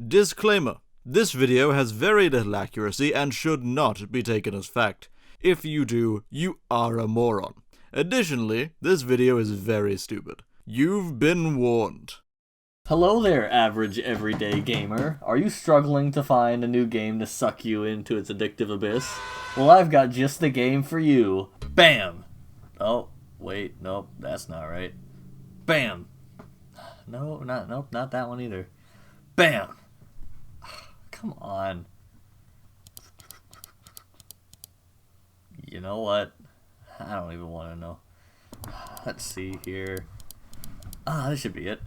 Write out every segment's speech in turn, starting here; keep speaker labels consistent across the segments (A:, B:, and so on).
A: Disclaimer: this video has very little accuracy and should not be taken as fact. If you do, you are a moron. Additionally, this video is very stupid. You've been warned.
B: Hello there, average everyday gamer. Are you struggling to find a new game to suck you into its addictive abyss? Well, I've got just the game for you. Bam! Oh, wait, nope, that's not right. Bam! Nope, not that one either. Bam! Come on. You know what? I don't even want to know. Let's see here. This should be it.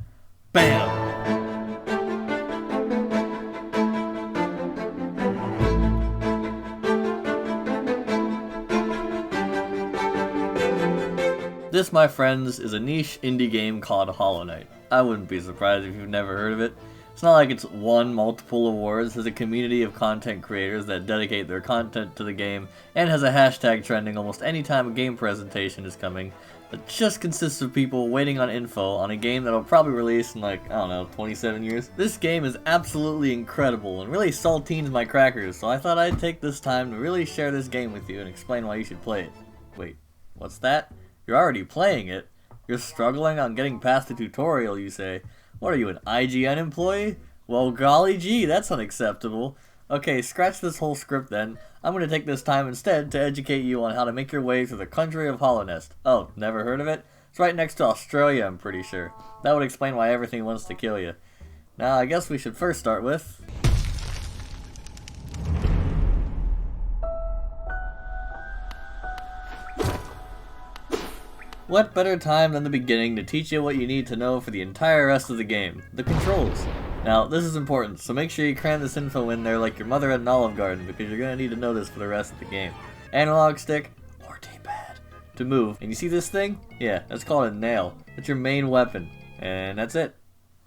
B: Bam! This, my friends, is a niche indie game called Hollow Knight. I wouldn't be surprised if you've never heard of it. It's not like it's won multiple awards. There's a community of content creators that dedicate their content to the game and has a hashtag trending almost any time a game presentation is coming. It just consists of people waiting on info on a game that'll probably release in like, I don't know, 27 years. This game is absolutely incredible and really saltines my crackers, so I thought I'd take this time to really share this game with you and explain why you should play it. Wait, what's that? You're already playing it? You're struggling on getting past the tutorial, you say? What are you, an IGN employee? Well, golly gee, that's unacceptable. Okay, scratch this whole script then. I'm going to take this time instead to educate you on how to make your way through the country of Hollownest. Oh, never heard of it? It's right next to Australia, I'm pretty sure. That would explain why everything wants to kill you. Now, I guess we should first start with... What better time than the beginning to teach you what you need to know for the entire rest of the game, the controls. Now, this is important, so make sure you cram this info in there like your mother at an Olive Garden, because you're going to need to know this for the rest of the game. Analog stick, or D-pad, to move. And you see this thing? Yeah, that's called a nail. It's your main weapon. And that's it.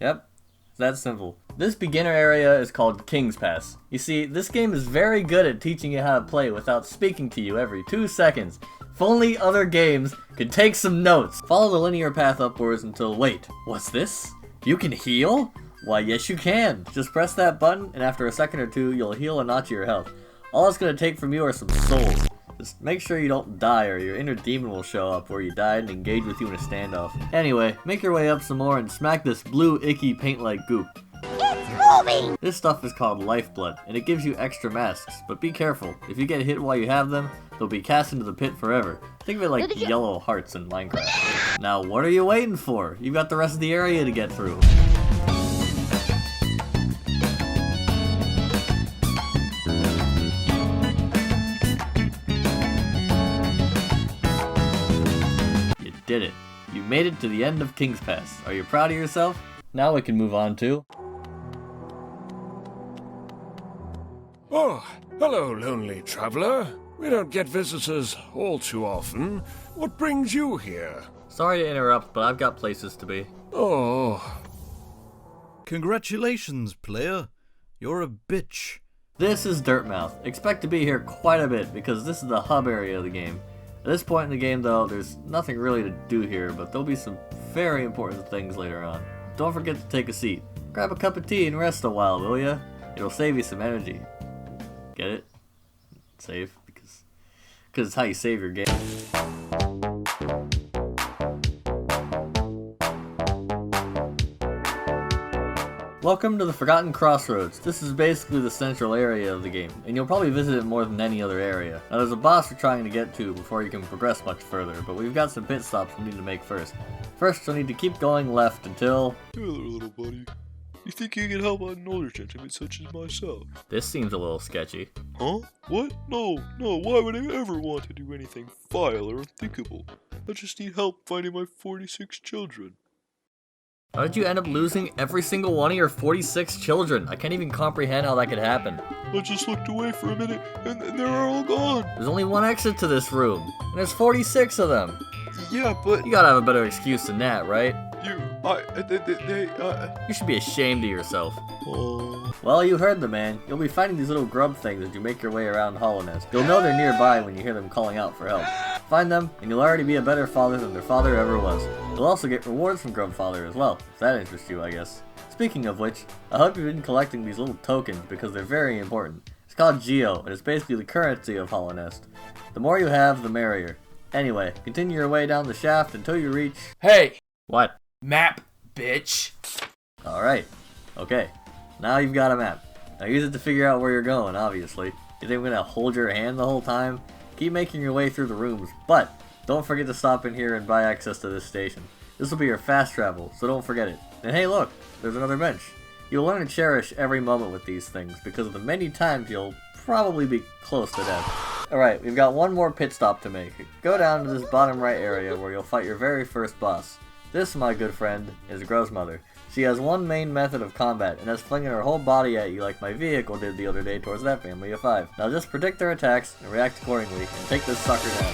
B: Yep, it's that simple. This beginner area is called King's Pass. You see, this game is very good at teaching you how to play without speaking to you every 2 seconds. If only other games could take some notes. Follow the linear path upwards until, wait, what's this? You can heal? Why, yes you can. Just press that button, and after a second or two, you'll heal a notch of your health. All it's going to take from you are some souls. Just make sure you don't die, or your inner demon will show up where you died and engage with you in a standoff. Anyway, make your way up some more and smack this blue, icky, paint-like goop.
C: It's moving!
B: This stuff is called lifeblood, and it gives you extra masks, but be careful. If you get hit while you have them, they'll be cast into the pit forever. Think of it like yellow hearts in Minecraft. Now what are you waiting for? You've got the rest of the area to get through. You did it. You made it to the end of King's Pass. Are you proud of yourself? Now we can move on to...
D: Oh, hello, lonely traveler. We don't get visitors all too often. What brings you here?
B: Sorry to interrupt, but I've got places to be.
D: Oh.
A: Congratulations, player. You're a bitch.
B: This is Dirtmouth. Expect to be here quite a bit because this is the hub area of the game. At this point in the game though, there's nothing really to do here, but there'll be some very important things later on. Don't forget to take a seat. Grab a cup of tea and rest a while, will ya? It'll save you some energy. Get it? Save? Because it's how you save your game. Welcome to the Forgotten Crossroads. This is basically the central area of the game, and you'll probably visit it more than any other area. Now there's a boss we're trying to get to before you can progress much further, but we've got some pit stops we need to make first. First, you'll need to keep going left until...
E: Hello, little buddy. You think you can help out an older gentleman such as myself?
B: This seems a little sketchy.
E: Huh? What? No, why would I ever want to do anything vile or unthinkable? I just need help finding my 46 children.
B: How did you end up losing every single one of your 46 children? I can't even comprehend how that could happen.
E: I just looked away for a minute, and they're all gone.
B: There's only one exit to this room, and there's 46 of them.
E: Yeah, but...
B: You gotta have a better excuse than that, right?
E: You
B: You should be ashamed of yourself.
E: Oh.
B: Well, you heard the man. You'll be finding these little grub things as you make your way around Hollownest. You'll know they're nearby when you hear them calling out for help. Find them, and you'll already be a better father than their father ever was. You'll also get rewards from Grubfather as well, if that interests you, I guess. Speaking of which, I hope you've been collecting these little tokens because they're very important. It's called Geo, and it's basically the currency of Hollow Nest. The more you have, the merrier. Anyway, continue your way down the shaft until you reach...
F: Hey!
B: What?
F: Map, bitch!
B: Alright. Okay. Now you've got a map. Now use it to figure out where you're going, obviously. You think I'm gonna hold your hand the whole time? Keep making your way through the rooms, but don't forget to stop in here and buy access to this station. This will be your fast travel, so don't forget it. And hey look, there's another bench. You'll learn to cherish every moment with these things, because of the many times you'll probably be close to death. Alright, we've got one more pit stop to make. Go down to this bottom right area where you'll fight your very first boss. This, my good friend, is Grubfather. She has one main method of combat, and that's flinging her whole body at you like my vehicle did the other day towards that family of 5. Now just predict their attacks and react accordingly, and take this sucker down.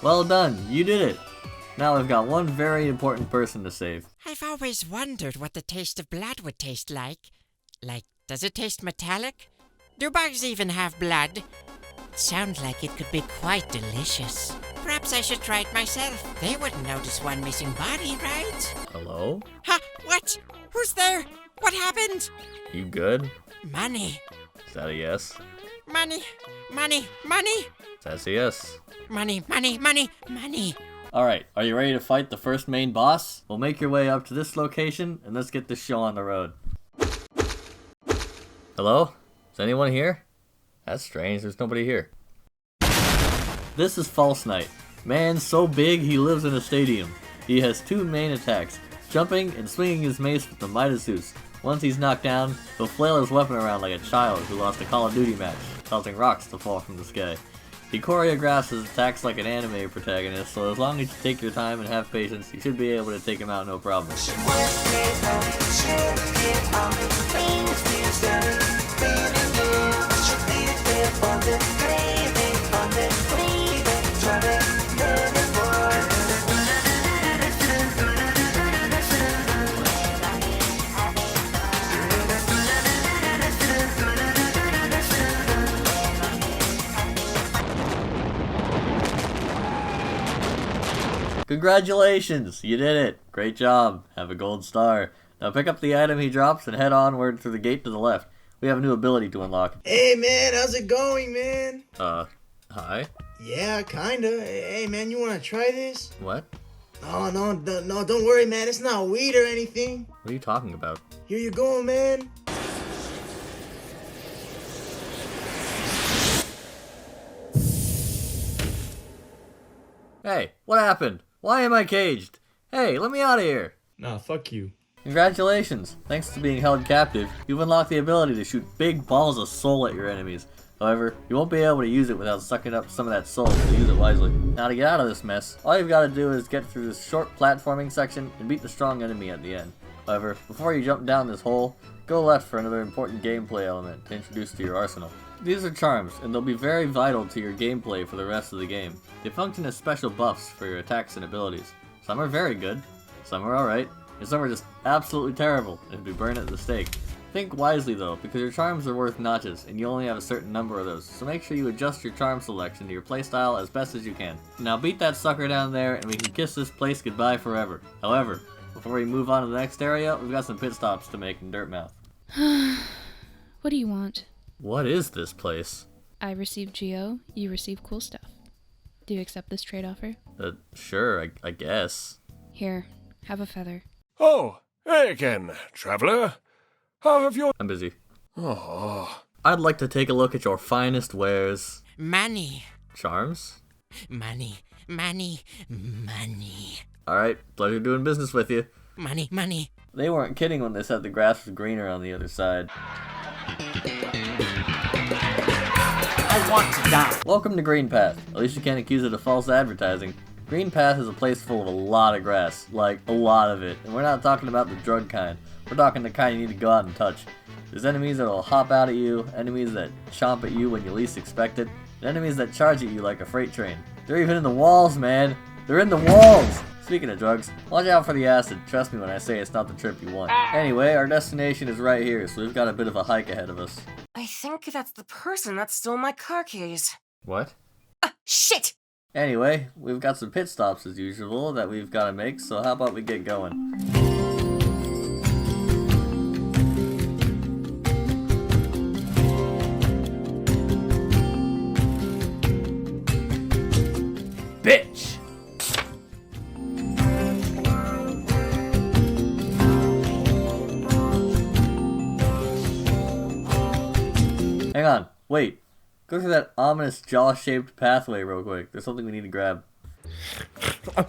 B: Well done, you did it! Now we've got one very important person to save.
G: I've always wondered what the taste of blood would taste like. Like, does it taste metallic? Do bugs even have blood? It sounds like it could be quite delicious. Perhaps I should try it myself. They wouldn't notice one missing body, right?
B: Hello?
G: Huh? What? Who's there? What happened?
B: You good?
G: Money.
B: Is that a yes?
G: Money. Money. Money.
B: That's a yes.
G: Money. Money. Money. Money.
B: Alright, are you ready to fight the first main boss? Well, make your way up to this location, and let's get this show on the road. Hello? Is anyone here? That's strange, there's nobody here. This is False Knight. Man so big he lives in a stadium. He has 2 main attacks, jumping and swinging his mace with the might of Zeus. Once he's knocked down, he'll flail his weapon around like a child who lost a Call of Duty match, causing rocks to fall from the sky. He choreographs his attacks like an anime protagonist, so as long as you take your time and have patience, you should be able to take him out no problem. Congratulations! You did it! Great job. Have a gold star. Now pick up the item he drops and head onward through the gate to the left. We have a new ability to unlock.
H: Hey man, how's it going, man?
B: Hi?
H: Yeah, kinda. Hey man, you wanna try this?
B: What?
H: No, don't worry, man. It's not weed or anything.
B: What are you talking about?
H: Here you go, man.
B: Hey, what happened? Why am I caged? Hey, let me out of here!
F: Nah, fuck you.
B: Congratulations! Thanks to being held captive, you've unlocked the ability to shoot big balls of soul at your enemies. However, you won't be able to use it without sucking up some of that soul, so use it wisely. Now to get out of this mess, all you've got to do is get through this short platforming section and beat the strong enemy at the end. However, before you jump down this hole, go left for another important gameplay element to introduce to your arsenal. These are charms, and they'll be very vital to your gameplay for the rest of the game. They function as special buffs for your attacks and abilities. Some are very good, some are alright, and some are just absolutely terrible and be burned at the stake. Think wisely though, because your charms are worth notches, and you only have a certain number of those, so make sure you adjust your charm selection to your playstyle as best as you can. Now beat that sucker down there, and we can kiss this place goodbye forever. However, before we move on to the next area, we've got some pit stops to make in Dirtmouth.
I: What do you want?
B: What is this place?
I: I receive Geo, you receive cool stuff. Do you accept this trade offer?
B: Sure, I guess.
I: Here, have a feather.
D: Oh, hey again, traveler. How have your...
B: I'm busy.
D: Oh.
B: I'd like to take a look at your finest wares.
G: Money.
B: Charms?
G: Money. Money. Money.
B: Alright, pleasure doing business with you.
G: Money. Money.
B: They weren't kidding when they said the grass was greener on the other side.
F: I want to die.
B: Welcome to Green Path. At least you can't accuse it of false advertising. Green Path is a place full of a lot of grass. Like, a lot of it. And we're not talking about the drug kind. We're talking the kind you need to go out and touch. There's enemies that'll hop out at you, enemies that chomp at you when you least expect it, and enemies that charge at you like a freight train. They're even in the walls, man! They're in the walls! Speaking of drugs, watch out for the acid. Trust me when I say it's not the trip you want. Anyway, our destination is right here, so we've got a bit of a hike ahead of us.
J: I think that's the person that stole my car keys.
B: What?
J: Shit!
B: Anyway, we've got some pit stops as usual that we've got to make, so how about we get going?
F: Bitch!
B: Hang on, wait. Go through that ominous jaw-shaped pathway real quick. There's something we need to grab.
F: Oh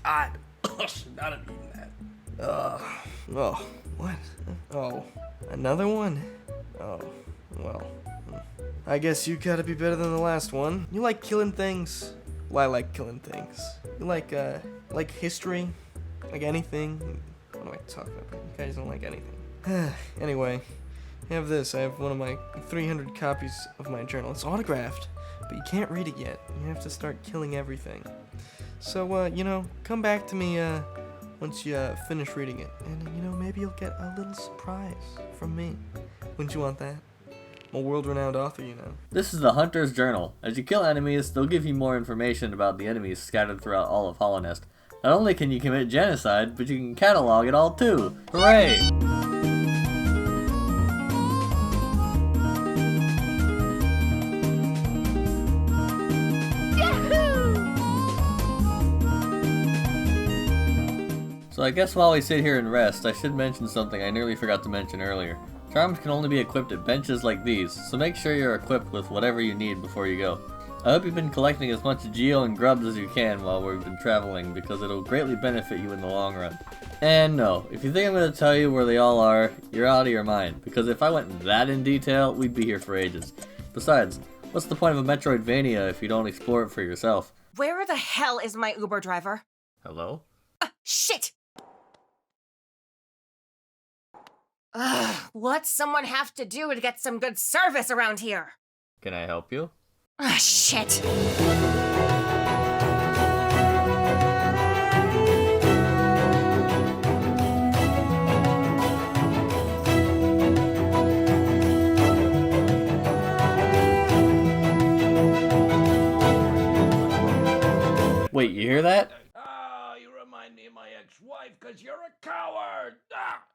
F: God! I should not have eaten that.
K: Oh, what? Oh, another one? Oh, well. I guess you gotta be better than the last one. You like killing things? Well, I like killing things. You like history? Like anything? What am I talking about? You guys don't like anything. Anyway, have this. I have one of my 300 copies of my journal. It's autographed, but you can't read it yet. You have to start killing everything. So, you know, come back to me, once you finish reading it. And, you know, maybe you'll get a little surprise from me. Wouldn't you want that? I'm a world-renowned author, you know.
B: This is the Hunter's Journal. As you kill enemies, they'll give you more information about the enemies scattered throughout all of Hollownest. Not only can you commit genocide, but you can catalog it all too. Hooray! So I guess while we sit here and rest, I should mention something I nearly forgot to mention earlier. Charms can only be equipped at benches like these, so make sure you're equipped with whatever you need before you go. I hope you've been collecting as much geo and grubs as you can while we've been traveling, because it'll greatly benefit you in the long run. And no, if you think I'm going to tell you where they all are, you're out of your mind, because if I went that in detail, we'd be here for ages. Besides, what's the point of a Metroidvania if you don't explore it for yourself?
J: Where the hell is my Uber driver?
B: Hello?
J: Shit! What's someone have to do to get some good service around here?
B: Can I help you?
J: Shit.
B: Wait, you hear that?
D: You remind me of my ex-wife because you're a coward!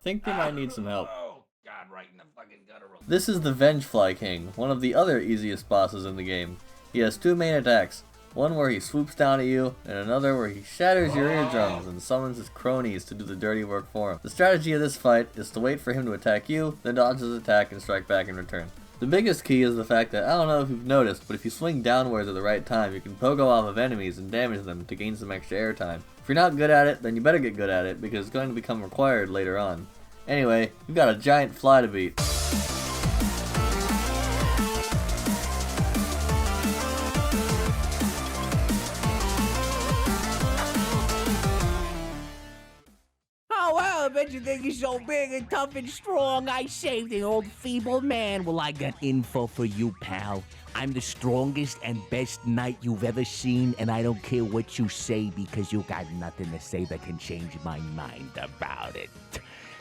B: Think they might need some help.
D: Oh, God, right in the fucking guttural.
B: This is the Vengefly King, one of the other easiest bosses in the game. He has two main attacks, one where he swoops down at you, and another where he shatters your eardrums and summons his cronies to do the dirty work for him. The strategy of this fight is to wait for him to attack you, then dodge his attack and strike back in return. The biggest key is the fact that, I don't know if you've noticed, but if you swing downwards at the right time, you can pogo off of enemies and damage them to gain some extra airtime. If you're not good at it, then you better get good at it, because it's going to become required later on. Anyway, you've got a giant fly to beat.
L: Oh, well, I bet you think you're so big and tough and strong. I saved an old feeble man. Well, I got info for you, pal. I'm the strongest and best knight you've ever seen, and I don't care what you say because you got nothing to say that can change my mind about it.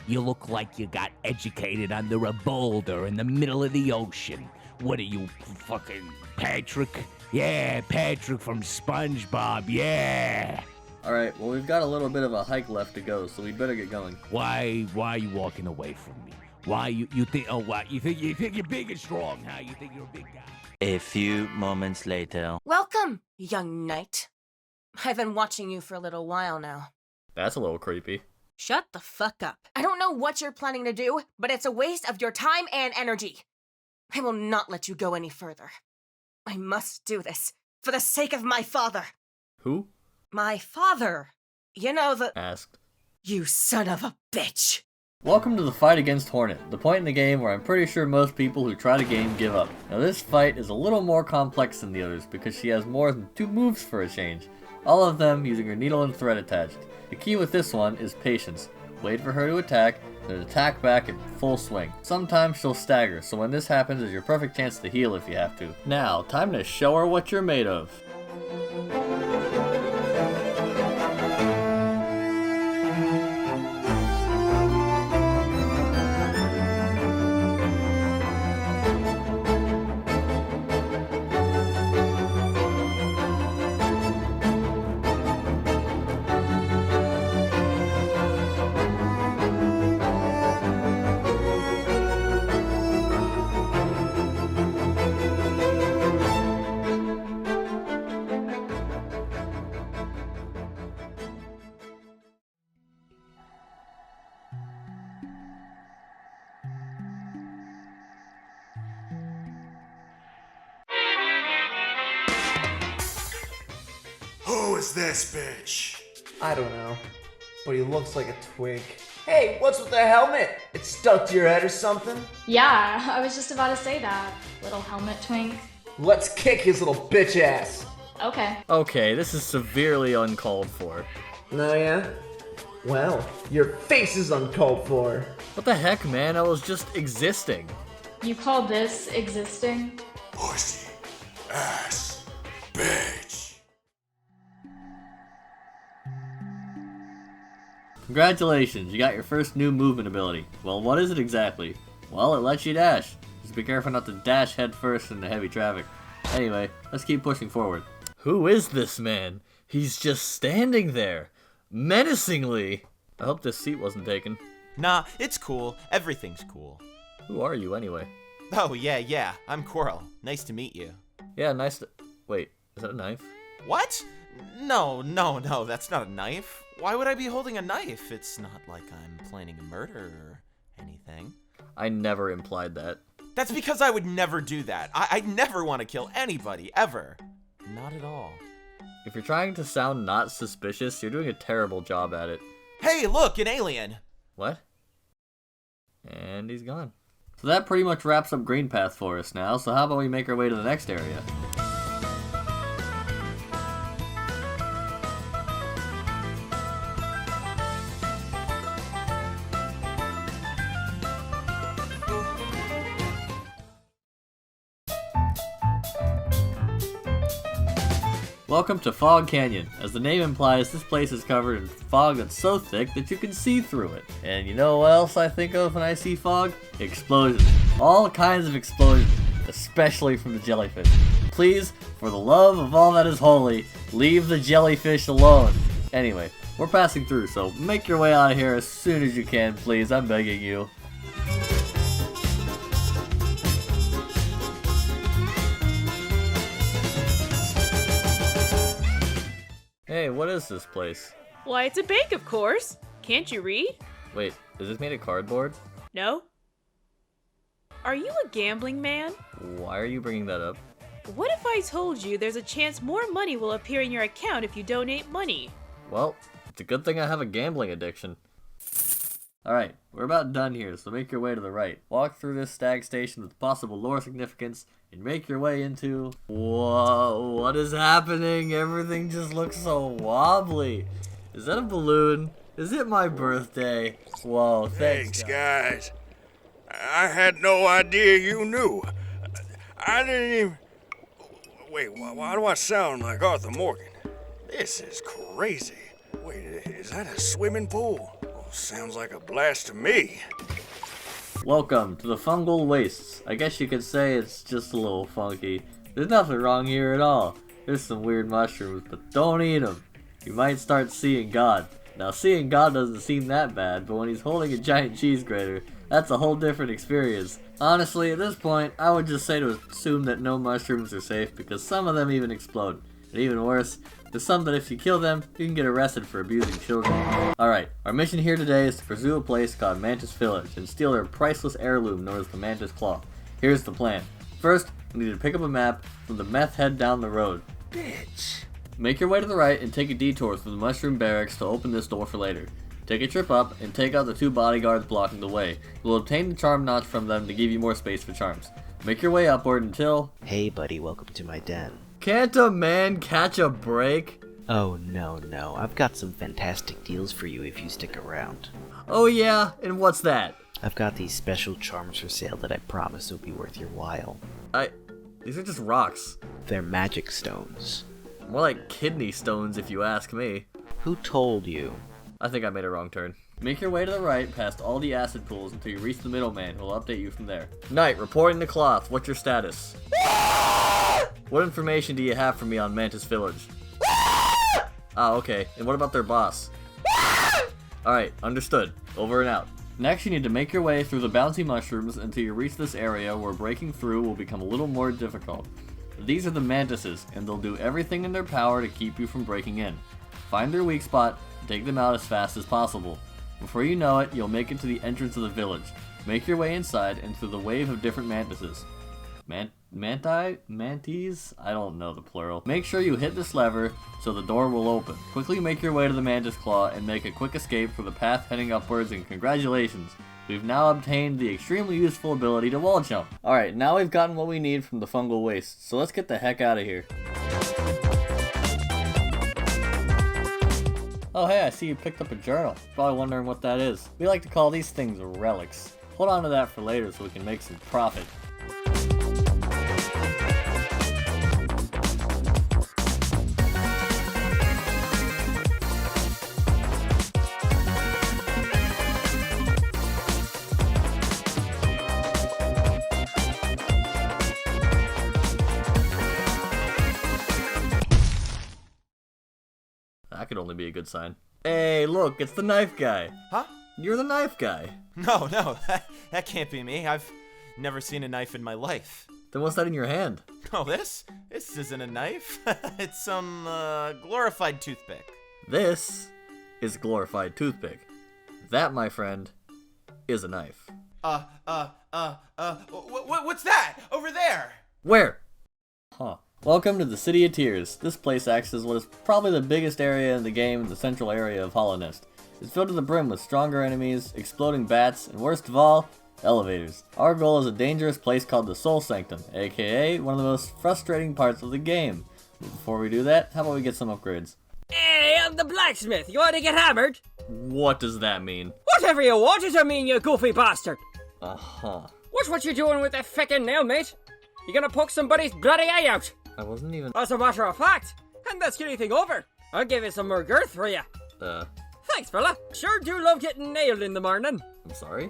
L: You look like you got educated under a boulder in the middle of the ocean. What are you, fucking Patrick? Yeah, Patrick from SpongeBob, yeah!
B: Alright, well we've got a little bit of a hike left to go, so we'd better get going.
L: Why are you walking away from me? Why you think, oh what, you think you're big and strong, huh? You think you're a big guy?
M: A few moments later.
J: Welcome, young knight. I've been watching you for a little while now.
B: That's a little creepy.
J: Shut the fuck up. I don't know what you're planning to do, but it's a waste of your time and energy. I will not let you go any further. I must do this, for the sake of my father.
B: Who?
J: My father. You know the...
B: Asked.
J: You son of a bitch.
B: Welcome to the fight against Hornet, the point in the game where I'm pretty sure most people who try the game give up. Now this fight is a little more complex than the others because she has more than 2 moves for a change, all of them using her needle and thread attached. The key with this one is patience. wait for her to attack, then attack back in full swing. Sometimes she'll stagger, so when this happens, it's your perfect chance to heal if you have to. Now, time to show her what you're made of.
N: Who is this bitch?
K: I don't know, but he looks like a twig. Hey, what's with the helmet? It's stuck to your head or something?
O: Yeah, I was just about to say that. Little helmet twink.
K: Let's kick his little bitch ass.
O: Okay.
B: Okay, this is severely uncalled for.
K: Oh yeah? Well, your face is uncalled for.
B: What the heck, man? I was just existing.
O: You call this existing?
N: Pussy. Ass. Bitch.
B: Congratulations, you got your first new movement ability. Well, what is it exactly? Well, it lets you dash. Just be careful not to dash head first into heavy traffic. Anyway, let's keep pushing forward. Who is this man? He's just standing there, menacingly. I hope this seat wasn't taken.
P: Nah, it's cool. Everything's cool.
B: Who are you anyway?
P: Oh, yeah, I'm Quirrel. Nice to meet you.
B: Yeah, nice to... Wait, is that a knife?
P: What? No, that's not a knife. Why would I be holding a knife? It's not like I'm planning a murder or anything.
B: I never implied that.
P: That's because I would never do that. I never want to kill anybody, ever. Not at all.
B: If you're trying to sound not suspicious, you're doing a terrible job at it.
P: Hey, look, an alien!
B: What? And he's gone. So that pretty much wraps up Green Path for us now, so how about we make our way to the next area? Welcome to Fog Canyon. As the name implies, this place is covered in fog that's so thick that you can see through it. And you know what else I think of when I see fog? Explosions. All kinds of explosions, especially from the jellyfish. Please, for the love of all that is holy, leave the jellyfish alone. Anyway, we're passing through, so make your way out of here as soon as you can, please. I'm begging you. Hey, what is this place?
Q: Why, it's a bank, of course. Can't you read?
B: Wait, is this made of cardboard?
Q: No. Are you a gambling man?
B: Why are you bringing that up?
Q: What if I told you there's a chance more money will appear in your account if you donate money?
B: Well, it's a good thing I have a gambling addiction. Alright, we're about done here, so make your way to the right. Walk through this stag station with possible lore significance, and make your way into... Whoa, what is happening? Everything just looks so wobbly. Is that a balloon? Is it my birthday? Whoa,
D: thanks guys. I had no idea you knew. I didn't even... Wait, why do I sound like Arthur Morgan? This is crazy. Wait, is that a swimming pool? Sounds like a blast to me.
B: Welcome to the fungal wastes. I guess you could say it's just a little funky. There's nothing wrong here at all. There's some weird mushrooms, but don't eat them. You might start seeing God. Now, seeing God doesn't seem that bad, but when he's holding a giant cheese grater, that's a whole different experience. Honestly, at this point, I would just say to assume that no mushrooms are safe because some of them even explode. And even worse, there's some that if you kill them, you can get arrested for abusing children. Alright, our mission here today is to pursue a place called Mantis Village and steal their priceless heirloom known as the Mantis Claw. Here's the plan. First, we need to pick up a map from the meth head down the road.
D: Bitch.
B: Make your way to the right and take a detour through the mushroom barracks to open this door for later. Take a trip up and take out the 2 bodyguards blocking the way. You'll obtain the charm notch from them to give you more space for charms. Make your way upward until...
R: Hey buddy, welcome to my den.
B: Can't a man catch a break?
R: Oh, no. I've got some fantastic deals for you if you stick around.
B: Oh yeah? And what's that?
R: I've got these special charms for sale that I promise will be worth your while.
B: These are just rocks.
R: They're magic stones.
B: More like kidney stones if you ask me.
R: Who told you?
B: I think I made a wrong turn. Make your way to the right past all the acid pools until you reach the middleman, who will update you from there. Knight, reporting to Cloth. What's your status? What information do you have for me on Mantis Village? Okay. And what about their boss? Alright, understood. Over and out. Next, you need to make your way through the bouncy mushrooms until you reach this area where breaking through will become a little more difficult. These are the Mantises, and they'll do everything in their power to keep you from breaking in. Find their weak spot, and take them out as fast as possible. Before you know it, you'll make it to the entrance of the village. Make your way inside and through the wave of different Mantises. Mantis? I don't know the plural. Make sure you hit this lever so the door will open. Quickly make your way to the Mantis Claw and make a quick escape for the path heading upwards, and congratulations! We've now obtained the extremely useful ability to wall jump. Alright, now we've gotten what we need from the fungal waste, so let's get the heck out of here. Oh hey, I see you picked up a journal. Probably wondering what that is. We like to call these things relics. Hold on to that for later so we can make some profit. That could only be a good sign. Hey, look, it's the knife guy.
P: Huh?
B: You're the knife guy.
P: No, that can't be me. I've never seen a knife in my life.
B: Then what's that in your hand?
P: Oh, this isn't a knife. It's some glorified toothpick.
B: This is a glorified toothpick. That, my friend, is a knife.
P: What's that over there?
B: Where? Huh. Welcome to the City of Tears. This place acts as what is probably the biggest area in the game in the central area of Hollow Nest. It's filled to the brim with stronger enemies, exploding bats, and worst of all, elevators. Our goal is a dangerous place called the Soul Sanctum, aka one of the most frustrating parts of the game. But before we do that, how about we get some upgrades?
S: Hey, I'm the blacksmith. You want to get hammered?
B: What does that mean?
S: Whatever you want it to mean, you goofy bastard.
B: Uh-huh.
S: What you doing with that feckin' nail, mate? You gonna poke somebody's bloody eye out?
B: I wasn't even...
S: As a matter of fact, hand that skinny thing over. I'll give you some more girth for you. Thanks, fella. Sure do love getting nailed in the morning.
B: I'm sorry?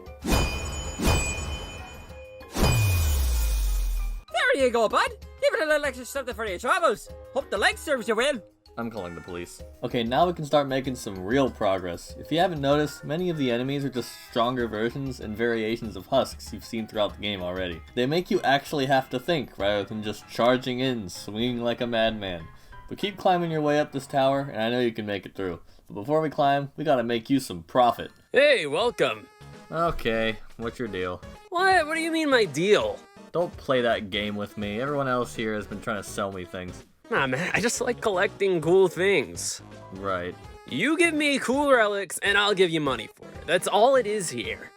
S: There you go, bud. Give it a little extra something for your travels. Hope the leg serves you well.
B: I'm calling the police. Okay, now we can start making some real progress. If you haven't noticed, many of the enemies are just stronger versions and variations of husks you've seen throughout the game already. They make you actually have to think, rather than just charging in, swinging like a madman. But keep climbing your way up this tower, and I know you can make it through. But before we climb, we gotta make you some profit.
S: Hey, welcome.
B: Okay, what's your deal?
S: What do you mean my deal?
B: Don't play that game with me. Everyone else here has been trying to sell me things.
S: Nah, man, I just like collecting cool things.
B: Right.
S: You give me cool relics, and I'll give you money for it. That's all it is here.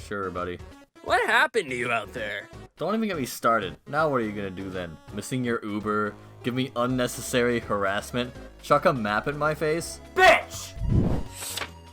B: Sure, buddy.
S: What happened to you out there?
B: Don't even get me started. Now what are you gonna do then? Missing your Uber? Give me unnecessary harassment? Chuck a map at my face?
S: Bitch!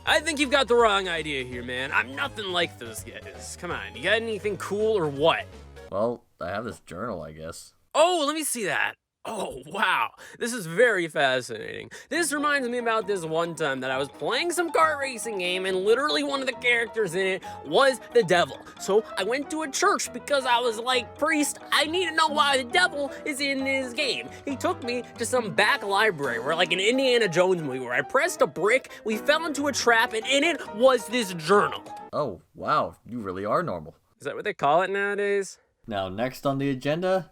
S: I think you've got the wrong idea here, man. I'm nothing like those guys. Come on, you got anything cool or what?
B: Well, I have this journal, I guess.
S: Oh, let me see that. Oh, wow. This is very fascinating. This reminds me about this one time that I was playing some kart racing game and literally one of the characters in it was the devil. So I went to a church because I was like, priest, I need to know why the devil is in this game. He took me to some back library where like an Indiana Jones movie where I pressed a brick, we fell into a trap, and in it was this journal.
B: Oh, wow. You really are normal.
S: Is that what they call it nowadays?
B: Now, next on the agenda,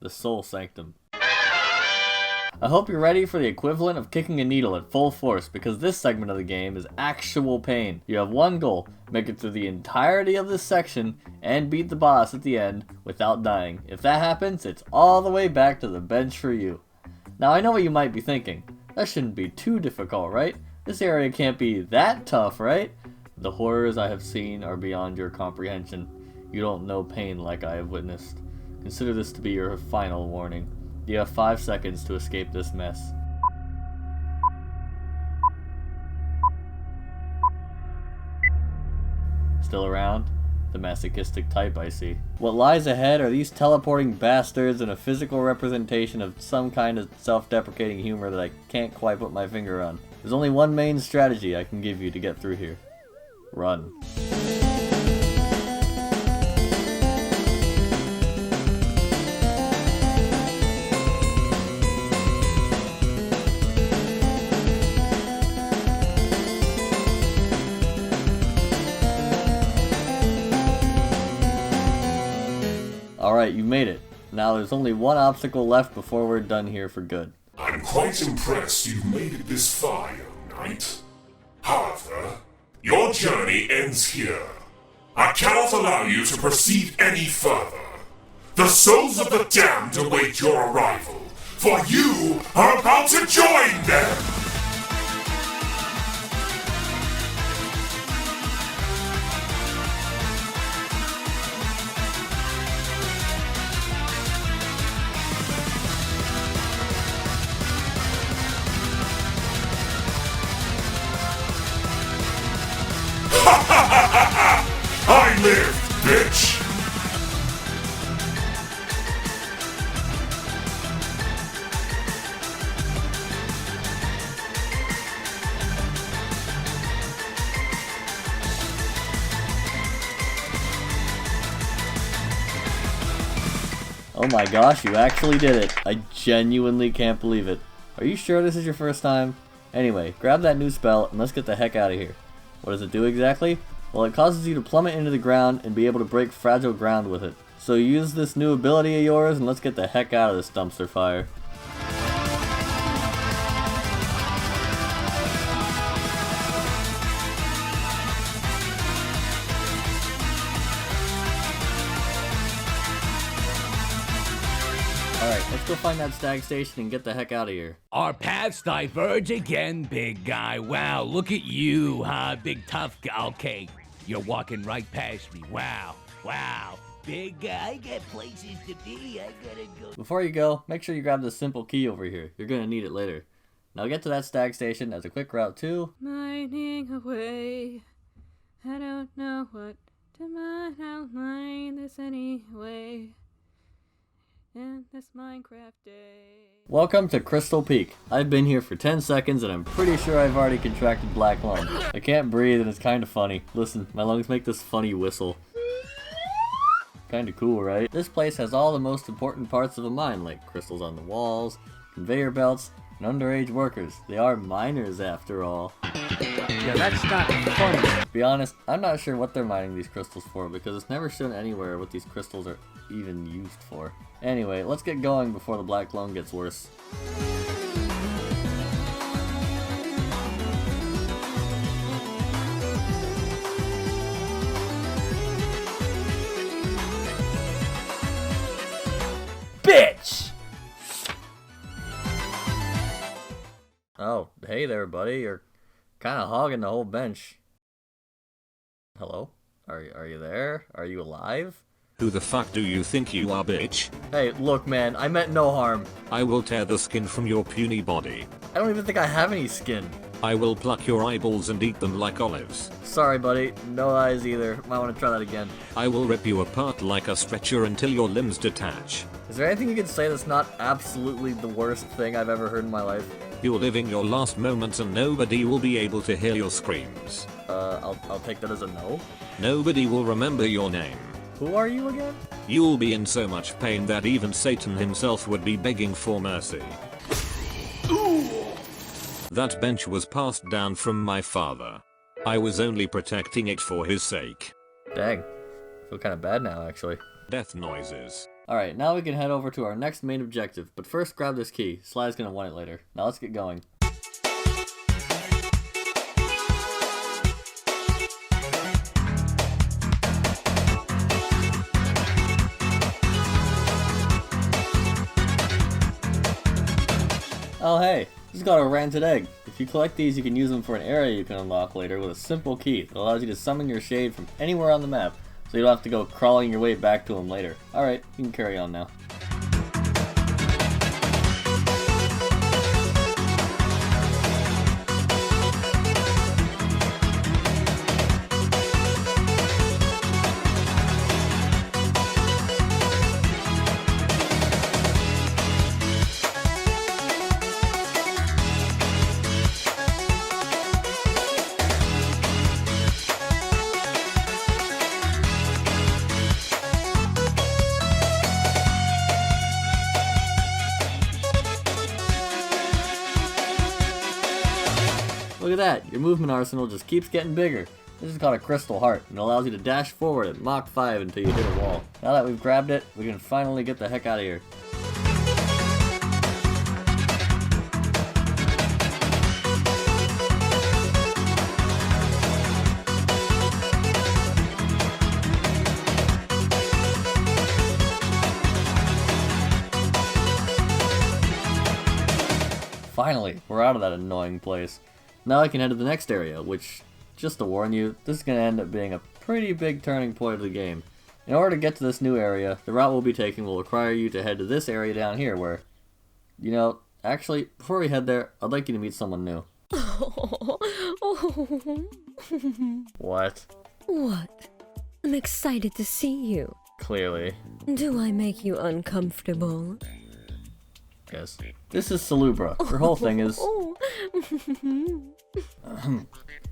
B: the Soul Sanctum. I hope you're ready for the equivalent of kicking a needle at full force, because this segment of the game is actual pain. You have one goal: make it through the entirety of this section and beat the boss at the end without dying. If that happens, it's all the way back to the bench for you. Now I know what you might be thinking. That shouldn't be too difficult, right? This area can't be that tough, right? The horrors I have seen are beyond your comprehension. You don't know pain like I have witnessed. Consider this to be your final warning. You have 5 seconds to escape this mess. Still around? The masochistic type, I see. What lies ahead are these teleporting bastards and a physical representation of some kind of self-deprecating humor that I can't quite put my finger on. There's only one main strategy I can give you to get through here. Run. Alright, you made it. Now there's only one obstacle left before we're done here for good.
T: I'm quite impressed you've made it this far, young knight. However, your journey ends here. I cannot allow you to proceed any further. The souls of the damned await your arrival, for you are about to join them! I live, bitch!
B: Oh my gosh, you actually did it. I genuinely can't believe it. Are you sure this is your first time? Anyway, grab that new spell and let's get the heck out of here. What does it do exactly? Well, it causes you to plummet into the ground and be able to break fragile ground with it. So use this new ability of yours and let's get the heck out of this dumpster fire. Alright, let's go find that stag station and get the heck out of here.
L: Our paths diverge again, big guy. Wow, look at you, huh? Big tough guy. Okay, you're walking right past me. Wow, wow. Big guy, I got places to be. I gotta go.
B: Before you go, make sure you grab this simple key over here. You're gonna need it later. Now get to that stag station as a quick route to...
Q: Mining away. I don't know what to mine. I'll mine this anyway. In this Minecraft day.
B: Welcome to Crystal Peak. I've been here for 10 seconds and I'm pretty sure I've already contracted black lung. I can't breathe and it's kinda funny. Listen, my lungs make this funny whistle. Kinda cool, right? This place has all the most important parts of a mine, like crystals on the walls, conveyor belts, and underage workers. They are miners after all. Yeah, that's not funny. To be honest, I'm not sure what they're mining these crystals for because it's never shown anywhere what these crystals are even used for. Anyway, let's get going before the black lung gets worse.
F: Bitch!
B: Oh, hey there, buddy. You're kind of hogging the whole bench. Hello? Are you there? Are you alive?
U: Who the fuck do you think you are, bitch?
B: Hey, look, man, I meant no harm.
U: I will tear the skin from your puny body.
B: I don't even think I have any skin.
U: I will pluck your eyeballs and eat them like olives.
B: Sorry, buddy. No eyes either. Might want to try that again.
U: I will rip you apart like a stretcher until your limbs detach.
B: Is there anything you can say that's not absolutely the worst thing I've ever heard in my life?
U: You're living your last moments and nobody will be able to hear your screams.
B: I'll take that as a no.
U: Nobody will remember your name.
B: Who are you again?
U: You'll be in so much pain that even Satan himself would be begging for mercy. That bench was passed down from my father. I was only protecting it for his sake.
B: Dang. I feel kind of bad now, actually.
U: Death noises.
B: Alright, now we can head over to our next main objective, but first grab this key. Sly's gonna want it later. Now let's get going. Oh hey, just got a ranted egg. If you collect these, you can use them for an area you can unlock later with a simple key that allows you to summon your shade from anywhere on the map, so you don't have to go crawling your way back to them later. Alright, you can carry on now. Look at that, your movement arsenal just keeps getting bigger. This is called a Crystal Heart, and it allows you to dash forward at Mach 5 until you hit a wall. Now that we've grabbed it, we can finally get the heck out of here. Finally, we're out of that annoying place. Now I can head to the next area, which, just to warn you, this is going to end up being a pretty big turning point of the game. In order to get to this new area, the route we'll be taking will require you to head to this area down here where, you know, actually, before we head there, I'd like you to meet someone new. What?
C: What? I'm excited to see you.
B: Clearly.
C: Do I make you uncomfortable?
B: Yes. This is Salubra. Her whole thing is...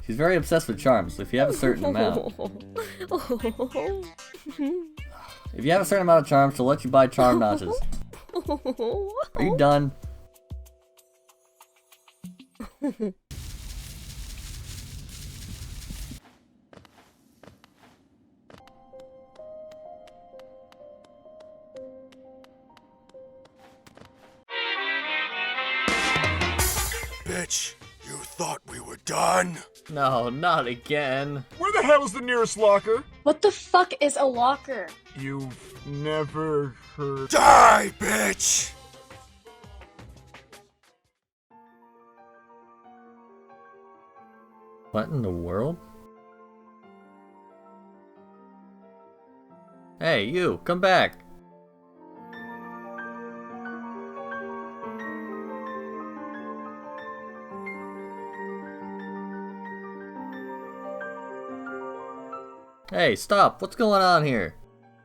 B: She's very obsessed with charms, so if you have a certain amount... If you have a certain amount of charms, she'll let you buy charm notches. Are you done?
N: Bitch, you thought we were done?
B: No, not again.
D: Where the hell is the nearest locker?
O: What the fuck is a locker?
D: You've never heard...
N: Die, bitch!
B: What in the world? Hey, you, come back! Hey, stop! What's going on here?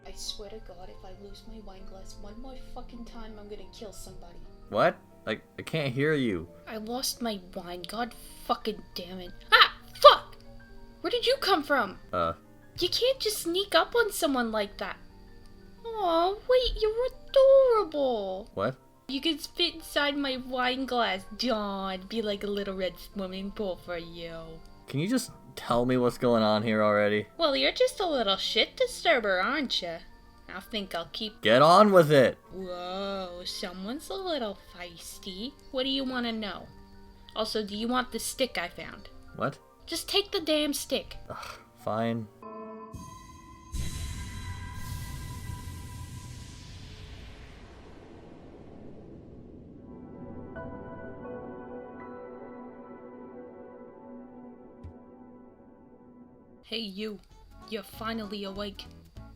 O: I swear to God, if I lose my wine glass one more fucking time, I'm gonna kill somebody.
B: What? I can't hear you.
O: I lost my wine, god fucking damn it. Ah! Fuck! Where did you come from? You can't just sneak up on someone like that. Aw, wait, you're adorable.
B: What?
O: You could fit inside my wine glass, John. Be like a little red swimming pool for you.
B: Can you just tell me what's going on here already?
O: Well, you're just a little shit disturber, aren't you? I think I'll keep...
B: Get on with it!
O: Whoa, someone's a little feisty. What do you want to know? Also, do you want the stick I found?
B: What?
O: Just take the damn stick.
B: Ugh, fine.
O: Hey you, you're finally awake.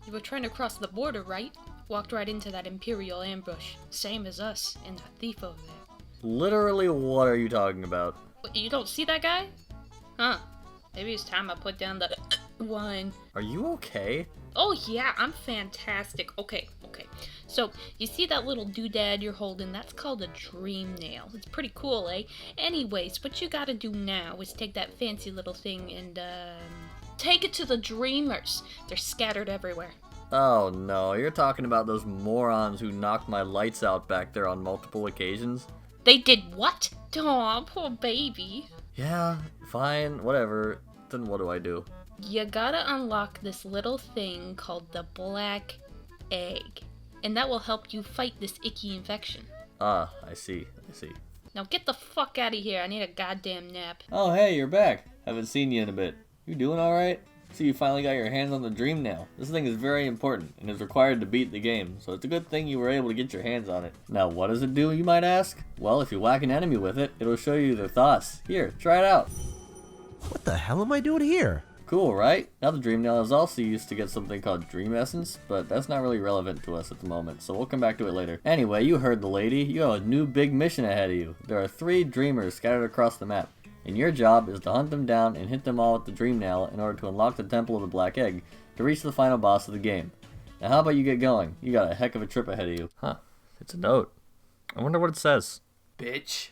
O: You were trying to cross the border, right? Walked right into that Imperial ambush. Same as us and that thief over there.
B: Literally, what are you talking about?
O: What, you don't see that guy? Huh. Maybe it's time I put down the wine.
B: Are you okay?
O: Oh yeah, I'm fantastic. Okay. So, you see that little doodad you're holding? That's called a dream nail. It's pretty cool, eh? Anyways, what you gotta do now is take that fancy little thing and, take it to the dreamers. They're scattered everywhere.
B: Oh no, you're talking about those morons who knocked my lights out back there on multiple occasions?
O: They did what? Aw, poor baby.
B: Yeah, fine, whatever. Then what do I do?
O: You gotta unlock this little thing called the Black Egg. And that will help you fight this icky infection.
B: Ah, I see.
O: Now get the fuck out of here. I need a goddamn nap.
B: Oh hey, you're back. Haven't seen you in a bit. You doing alright? So you finally got your hands on the dream nail. This thing is very important and is required to beat the game, so it's a good thing you were able to get your hands on it. Now what does it do, you might ask? Well, if you whack an enemy with it, it'll show you their thoughts. Here, try it out.
V: What the hell am I doing here?
B: Cool, right? Now the dream nail is also used to get something called dream essence, but that's not really relevant to us at the moment, so we'll come back to it later. Anyway, you heard the lady. You have a new big mission ahead of you. There are 3 dreamers scattered across the map, and your job is to hunt them down and hit them all with the dream nail in order to unlock the Temple of the Black Egg to reach the final boss of the game. Now how about you get going? You got a heck of a trip ahead of you. Huh, it's a note. I wonder what it says.
F: Bitch.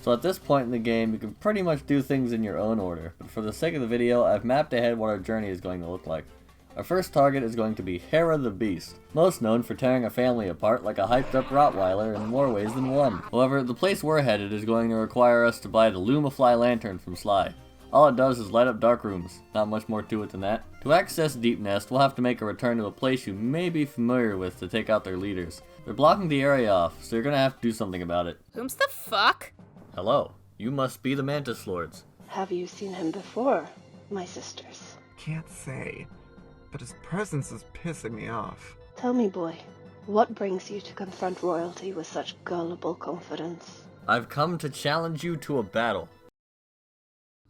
B: So at this point in the game, you can pretty much do things in your own order, but for the sake of the video, I've mapped ahead what our journey is going to look like. Our first target is going to be Herrah the Beast, most known for tearing a family apart like a hyped up Rottweiler in more ways than one. However, the place we're headed is going to require us to buy the Lumafly Lantern from Sly. All it does is light up dark rooms, not much more to it than that. To access Deep Nest, we'll have to make a return to a place you may be familiar with to take out their leaders. They're blocking the area off, so you're gonna have to do something about it.
Q: Whom's the fuck?
B: Hello, you must be the Mantis Lords.
A: Have you seen him before, my sisters?
E: Can't say, but his presence is pissing me off.
A: Tell me, boy, what brings you to confront royalty with such gullible confidence?
B: I've come to challenge you to a battle.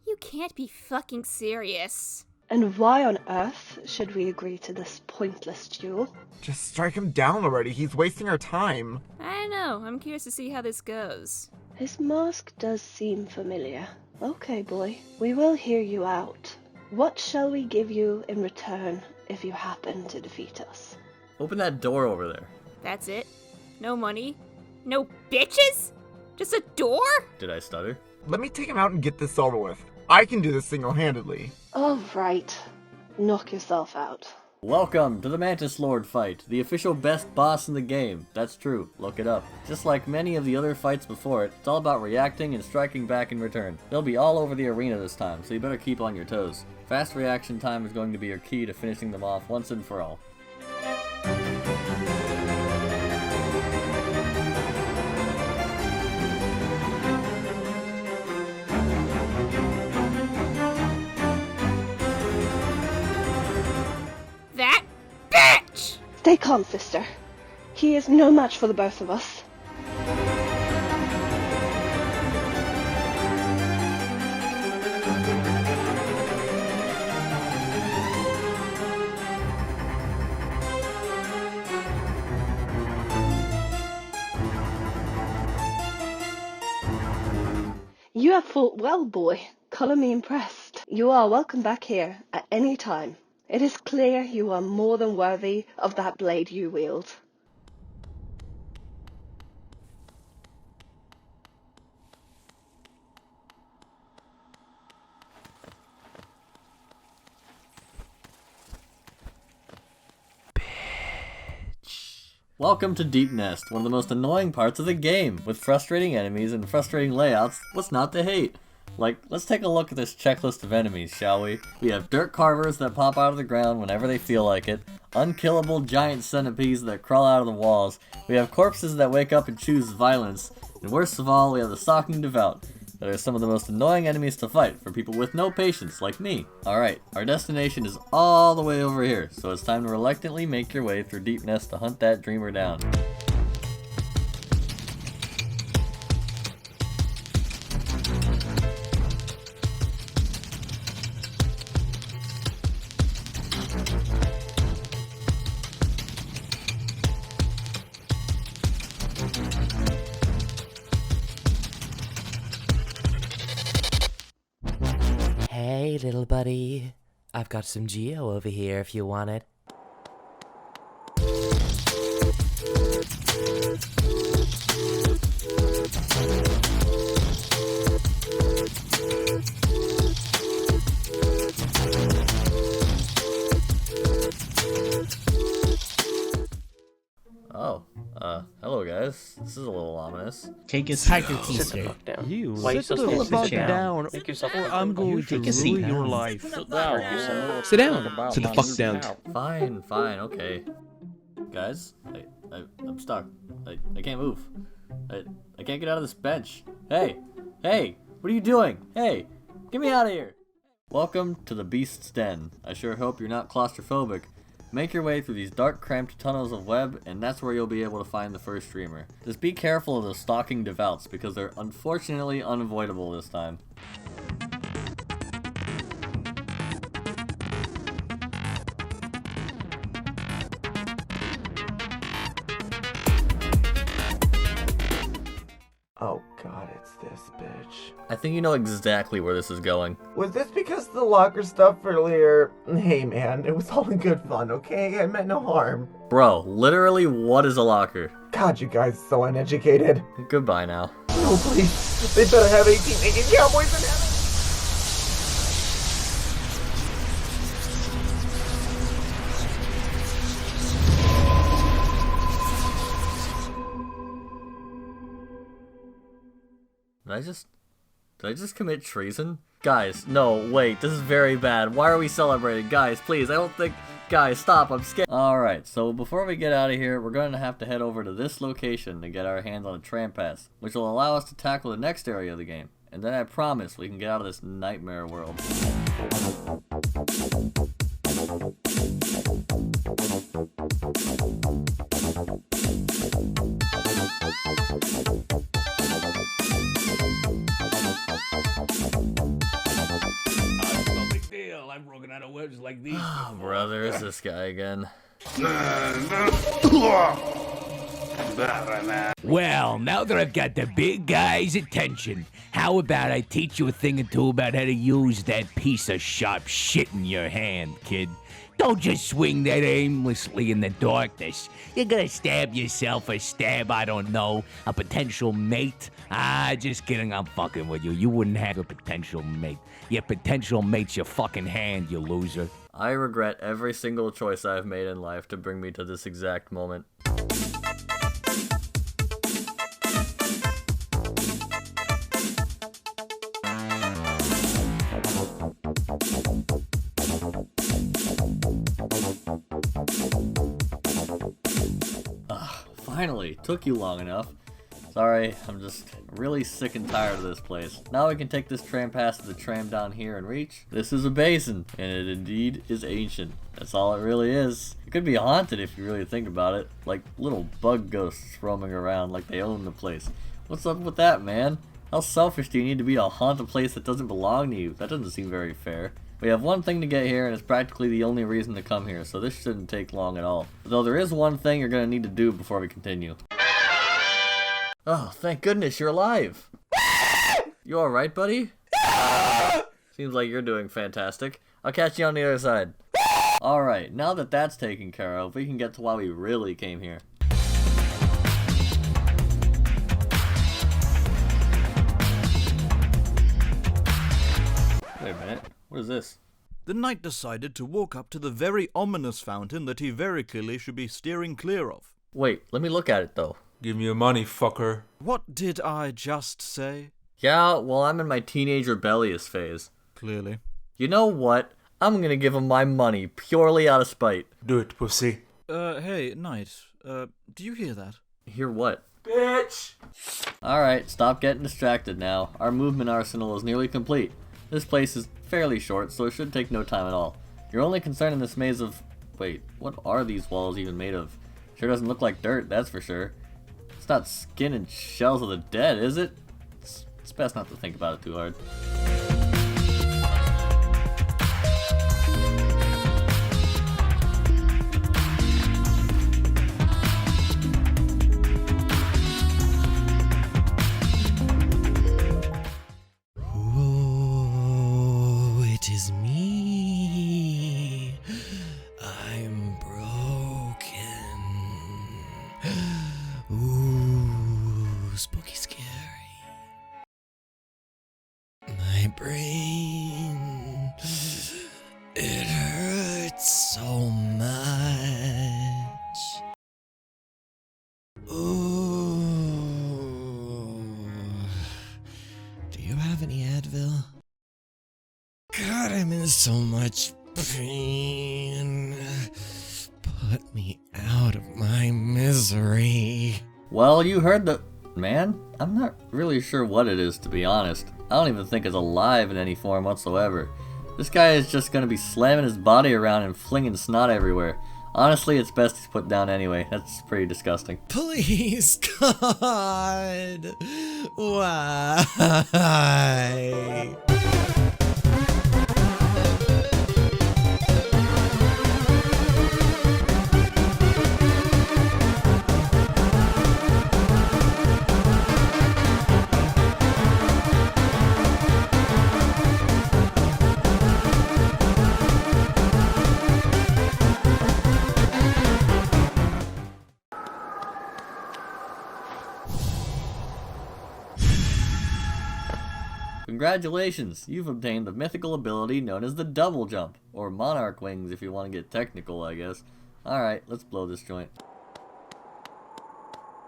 Q: You can't be fucking serious.
A: And why on earth should we agree to this pointless duel?
E: Just strike him down already, he's wasting our time.
Q: I don't know, I'm curious to see how this goes.
A: His mask does seem familiar. Okay, boy, we will hear you out. What shall we give you in return if you happen to defeat us?
B: Open that door over there.
Q: That's it? No money? No bitches? Just a door?
B: Did I stutter?
E: Let me take him out and get this over with. I can do this single-handedly.
A: All right. Knock yourself out.
B: Welcome to the Mantis Lord fight, the official best boss in the game. That's true, look it up. Just like many of the other fights before it, it's all about reacting and striking back in return. They'll be all over the arena this time, so you better keep on your toes. Fast reaction time is going to be your key to finishing them off once and for all.
Q: That bitch!
A: Stay calm, sister. He is no match for the both of us. You have fought well, boy. Color me impressed. You are welcome back here at any time. It is clear you are more than worthy of that blade you wield.
B: Welcome to Deep Nest, one of the most annoying parts of the game. With frustrating enemies and frustrating layouts, what's not to hate? Like, let's take a look at this checklist of enemies, shall we? We have dirt carvers that pop out of the ground whenever they feel like it, unkillable giant centipedes that crawl out of the walls, we have corpses that wake up and choose violence, and worst of all, we have the stalking devout, that are some of the most annoying enemies to fight for people with no patience, like me. Alright, our destination is all the way over here, so it's time to reluctantly make your way through Deep Nest to hunt that dreamer down.
W: Hey, little buddy. I've got some Geo over here if you want it.
B: Oh, hello guys. This is a little ominous.
R: Take
B: his
R: Sit the fuck down.
V: You
R: Why you
V: sit
R: so
V: the
R: scared?
V: fuck down,
R: Take yourself
V: or I'm going to
R: Take a seat.
V: ruin your life.
R: Sit down.
V: Sit down. Sit the fuck down.
B: Fine, okay. Guys, I'm stuck. I can't move. I can't get out of this bench. Hey, what are you doing? Hey, get me out of here. Welcome to the Beast's Den. I sure hope you're not claustrophobic. Make your way through these dark, cramped tunnels of web, and that's where you'll be able to find the first streamer. Just be careful of the stalking devouts, because they're unfortunately unavoidable this time.
E: Oh god, it's this bitch.
B: I think you know exactly where this is going.
E: Was this because of the locker stuff earlier? Hey man, it was all in good fun, okay? I meant no harm.
B: Bro, literally, what is a locker?
E: God, you guys are so uneducated.
B: Goodbye now.
E: No, please. They better have 18 naked cowboys in heaven.
B: Did I just commit treason? Guys, no, wait, this is very bad. Why are we celebrating? Guys, please, I don't think... Guys, stop, I'm scared. Alright, so before we get out of here, we're going to have to head over to this location to get our hands on a tram pass, which will allow us to tackle the next area of the game. And then I promise we can get out of this nightmare world.
L: I'm working out of webs like these.
B: Oh, brother, it's this guy again.
L: Well, now that I've got the big guy's attention, how about I teach you a thing or two about how to use that piece of sharp shit in your hand, kid? Don't just swing that aimlessly in the darkness. You're gonna stab yourself or stab, I don't know, a potential mate. Ah, just kidding, I'm fucking with you. You wouldn't have a potential mate. Your potential mate's your fucking hand, you loser.
B: I regret every single choice I've made in life to bring me to this exact moment. Finally, took you long enough. Sorry, I'm just really sick and tired of this place. Now we can take this tram past the tram down here and reach. This is a basin, and it indeed is ancient. That's all it really is. It could be haunted if you really think about it. Like little bug ghosts roaming around like they own the place. What's up with that, man? How selfish do you need to be to haunt a place that doesn't belong to you? That doesn't seem very fair. We have one thing to get here, and it's practically the only reason to come here, so this shouldn't take long at all. Though there is one thing you're going to need to do before we continue. Oh, thank goodness you're alive! You alright, buddy? Seems like you're doing fantastic. I'll catch you on the other side. Alright, now that that's taken care of, we can get to why we really came here. Wait a minute. What is this?
G: The knight decided to walk up to the very ominous fountain that he very clearly should be steering clear of.
B: Wait, let me look at it though.
H: Give me your money, fucker.
G: What did I just say?
B: Yeah, well, I'm in my teenage rebellious phase.
G: Clearly.
B: You know what? I'm gonna give him my money purely out of spite.
H: Do it, pussy.
G: Hey, knight, do you hear that?
B: Hear what?
H: Bitch!
B: Alright, stop getting distracted now. Our movement arsenal is nearly complete. This place is fairly short, so it should take no time at all. Your only concern in this maze of... Wait, what are these walls even made of? Sure doesn't look like dirt, that's for sure. It's not skin and shells of the dead, is it? It's best not to think about it too hard.
W: Is me. I'm broken. Ooh, spooky scary. My brain, it hurts so much. Ooh. Do you have any Advil? God, I'm in so much pain. Put me out of my misery.
B: Well, you heard the... Man, I'm not really sure what it is, to be honest. I don't even think it's alive in any form whatsoever. This guy is just gonna be slamming his body around and flinging snot everywhere. Honestly, it's best he's put down anyway. That's pretty disgusting.
W: Please, God. Why?
B: Congratulations, you've obtained the mythical ability known as the double jump, or monarch wings if you want to get technical, I guess. Alright, let's blow this joint.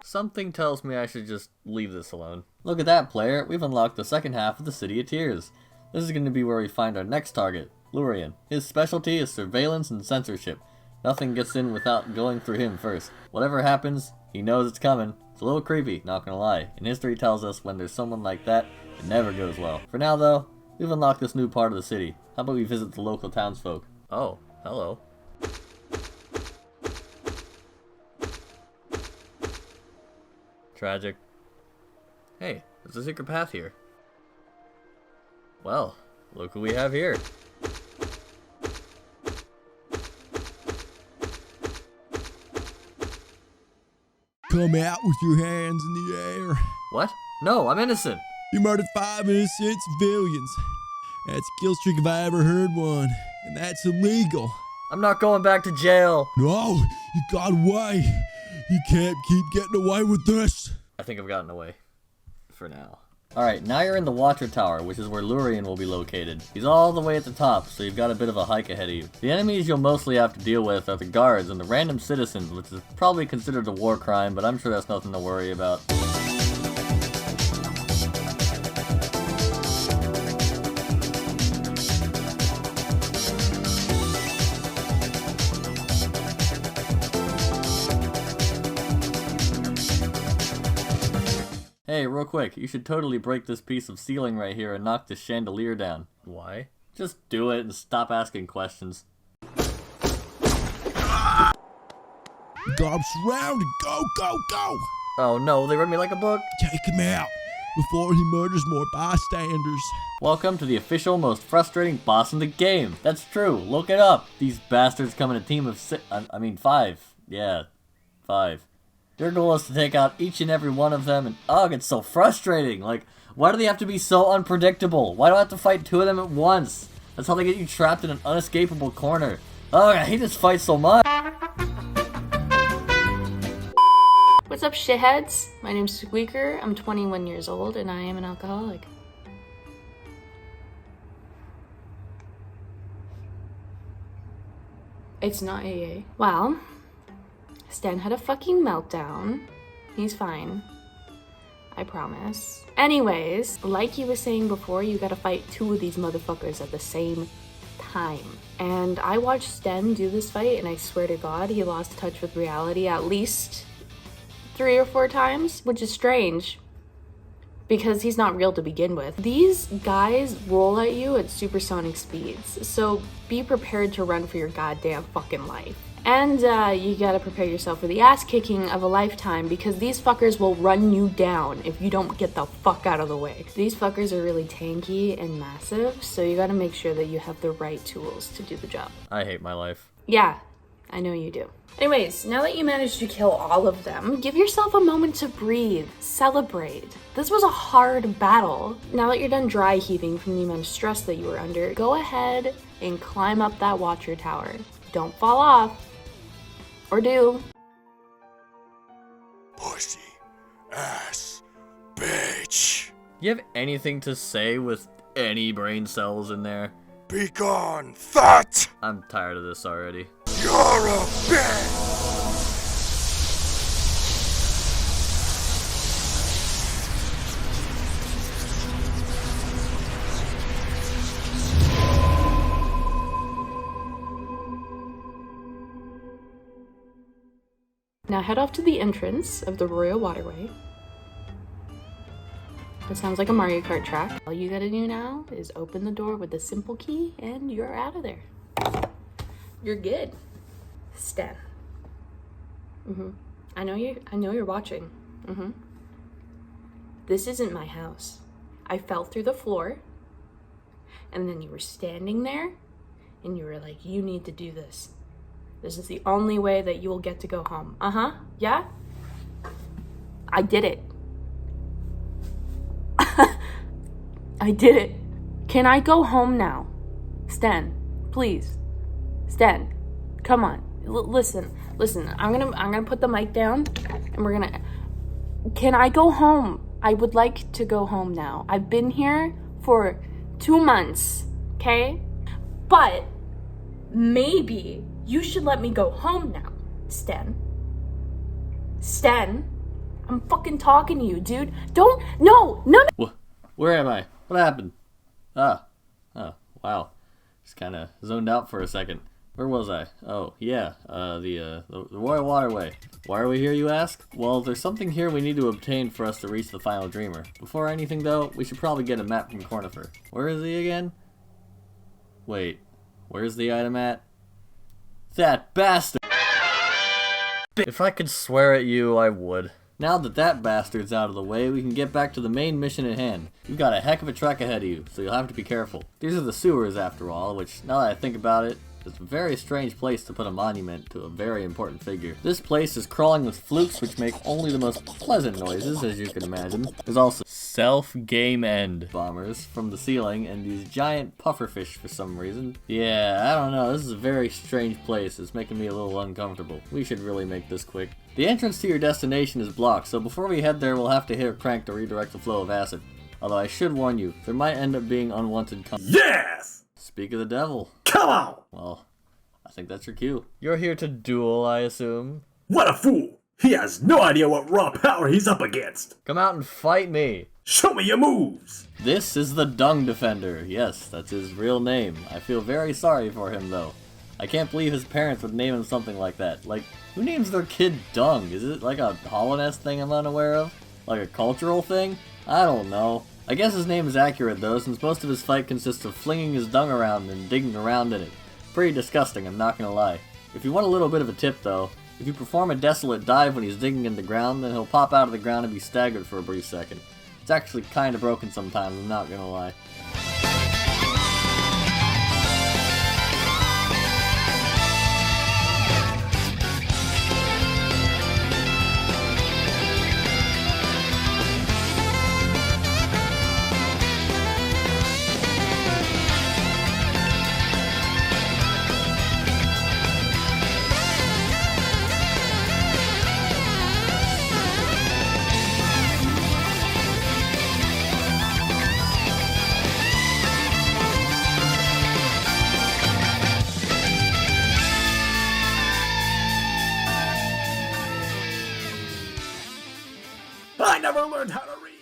B: Something tells me I should just leave this alone. Look at that, player. We've unlocked the second half of the City of Tears. This is going to be where we find our next target, Lurien. His specialty is surveillance and censorship. Nothing gets in without going through him first. Whatever happens, he knows it's coming. It's a little creepy, not gonna lie. And history tells us when there's someone like that, it never goes well. For now though, we've unlocked this new part of the city. How about we visit the local townsfolk? Oh, hello. Tragic. Hey, there's a secret path here. Well, look who we have here.
I: Come out with your hands in the air.
B: What? No, I'm innocent.
I: You murdered 5 innocent civilians. That's a kill streak if I ever heard one. And that's illegal.
B: I'm not going back to jail.
I: No, you got away. You can't keep getting away with this.
B: I think I've gotten away. For now. Alright, now you're in the Watcher Tower, which is where Lurien will be located. He's all the way at the top, so you've got a bit of a hike ahead of you. The enemies you'll mostly have to deal with are the guards and the random citizens, which is probably considered a war crime, but I'm sure that's nothing to worry about. Hey, real quick, you should totally break this piece of ceiling right here and knock this chandelier down. Why? Just do it and stop asking questions.
I: Got him surrounded. Go, go, go.
B: Oh no, they read me like a book.
I: Take him out before he murders more bystanders.
B: Welcome to the official most frustrating boss in the game. That's true, look it up. These bastards come in a team of 5. Yeah, 5. Your goal is to take out each and every one of them, and ugh, it's so frustrating. Like, why do they have to be so unpredictable? Why do I have to fight 2 of them at once? That's how they get you trapped in an unescapable corner. Ugh, I hate this fight so much.
J: What's up, shitheads? My name's Squeaker, I'm 21 years old, and I am an alcoholic. It's not AA. Well, Sten had a fucking meltdown. He's fine. I promise. Anyways, like he was saying before, you gotta fight 2 of these motherfuckers at the same time. And I watched Sten do this fight, and I swear to God, he lost touch with reality at least 3 or 4 times, which is strange because he's not real to begin with. These guys roll at you at supersonic speeds, so be prepared to run for your goddamn fucking life. And you gotta prepare yourself for the ass kicking of a lifetime because these fuckers will run you down if you don't get the fuck out of the way. These fuckers are really tanky and massive, so you gotta make sure that you have the right tools to do the job.
B: I hate my life.
J: Yeah, I know you do. Anyways, now that you managed to kill all of them, give yourself a moment to breathe. Celebrate. This was a hard battle. Now that you're done dry heaving from the amount of stress that you were under, go ahead and climb up that Watcher Tower. Don't fall off. Or do.
N: Pussy. Ass. Bitch.
B: You have anything to say with any brain cells in there?
N: Be gone, thought!
B: I'm tired of this already.
N: You're a bitch!
J: Now head off to the entrance of the Royal Waterway. That sounds like a Mario Kart track. All you gotta do now is open the door with a simple key and you're out of there. You're good. Sten. I know you're watching. This isn't my house. I fell through the floor and then you were standing there and you were like, you need to do this. This is the only way that you will get to go home. Yeah? I did it. I did it. Can I go home now? Sten, please. Sten, come on. Listen. I'm gonna put the mic down and we're gonna... Can I go home? I would like to go home now. I've been here for 2 months, okay? But maybe you should let me go home now, Sten. Sten, I'm fucking talking to you, dude. Don't, no, none of—
B: Where am I? What happened? Oh, wow. Just kind of zoned out for a second. Where was I? Oh, yeah, the Royal Waterway. Why are we here, you ask? Well, there's something here we need to obtain for us to reach the final dreamer. Before anything, though, we should probably get a map from Cornifer. Where is he again? Wait, where's the item at? That bastard! If I could swear at you, I would. Now that that bastard's out of the way, we can get back to the main mission at hand. You've got a heck of a trek ahead of you, so you'll have to be careful. These are the sewers, after all, which, now that I think about it, it's a very strange place to put a monument to a very important figure. This place is crawling with flukes which make only the most pleasant noises, as you can imagine. There's also self-game end bombers from the ceiling and these giant pufferfish for some reason. Yeah, I don't know, this is a very strange place. It's making me a little uncomfortable. We should really make this quick. The entrance to your destination is blocked, so before we head there we'll have to hit a crank to redirect the flow of acid. Although I should warn you, there might end up being unwanted
F: Yes!
B: Speak of the devil.
F: Come on!
B: Well, I think that's your cue. You're here to duel, I assume?
F: What a fool! He has no idea what raw power he's up against!
B: Come out and fight me!
F: Show me your moves!
B: This is the Dung Defender. Yes, that's his real name. I feel very sorry for him, though. I can't believe his parents would name him something like that. Like, who names their kid Dung? Is it like a Hollownest thing I'm unaware of? Like a cultural thing? I don't know. I guess his name is accurate though, since most of his fight consists of flinging his dung around and digging around in it. Pretty disgusting, I'm not gonna lie. If you want a little bit of a tip though, if you perform a desolate dive when he's digging in the ground, then he'll pop out of the ground and be staggered for a brief second. It's actually kinda broken sometimes, I'm not gonna lie.
F: I never learned how to read!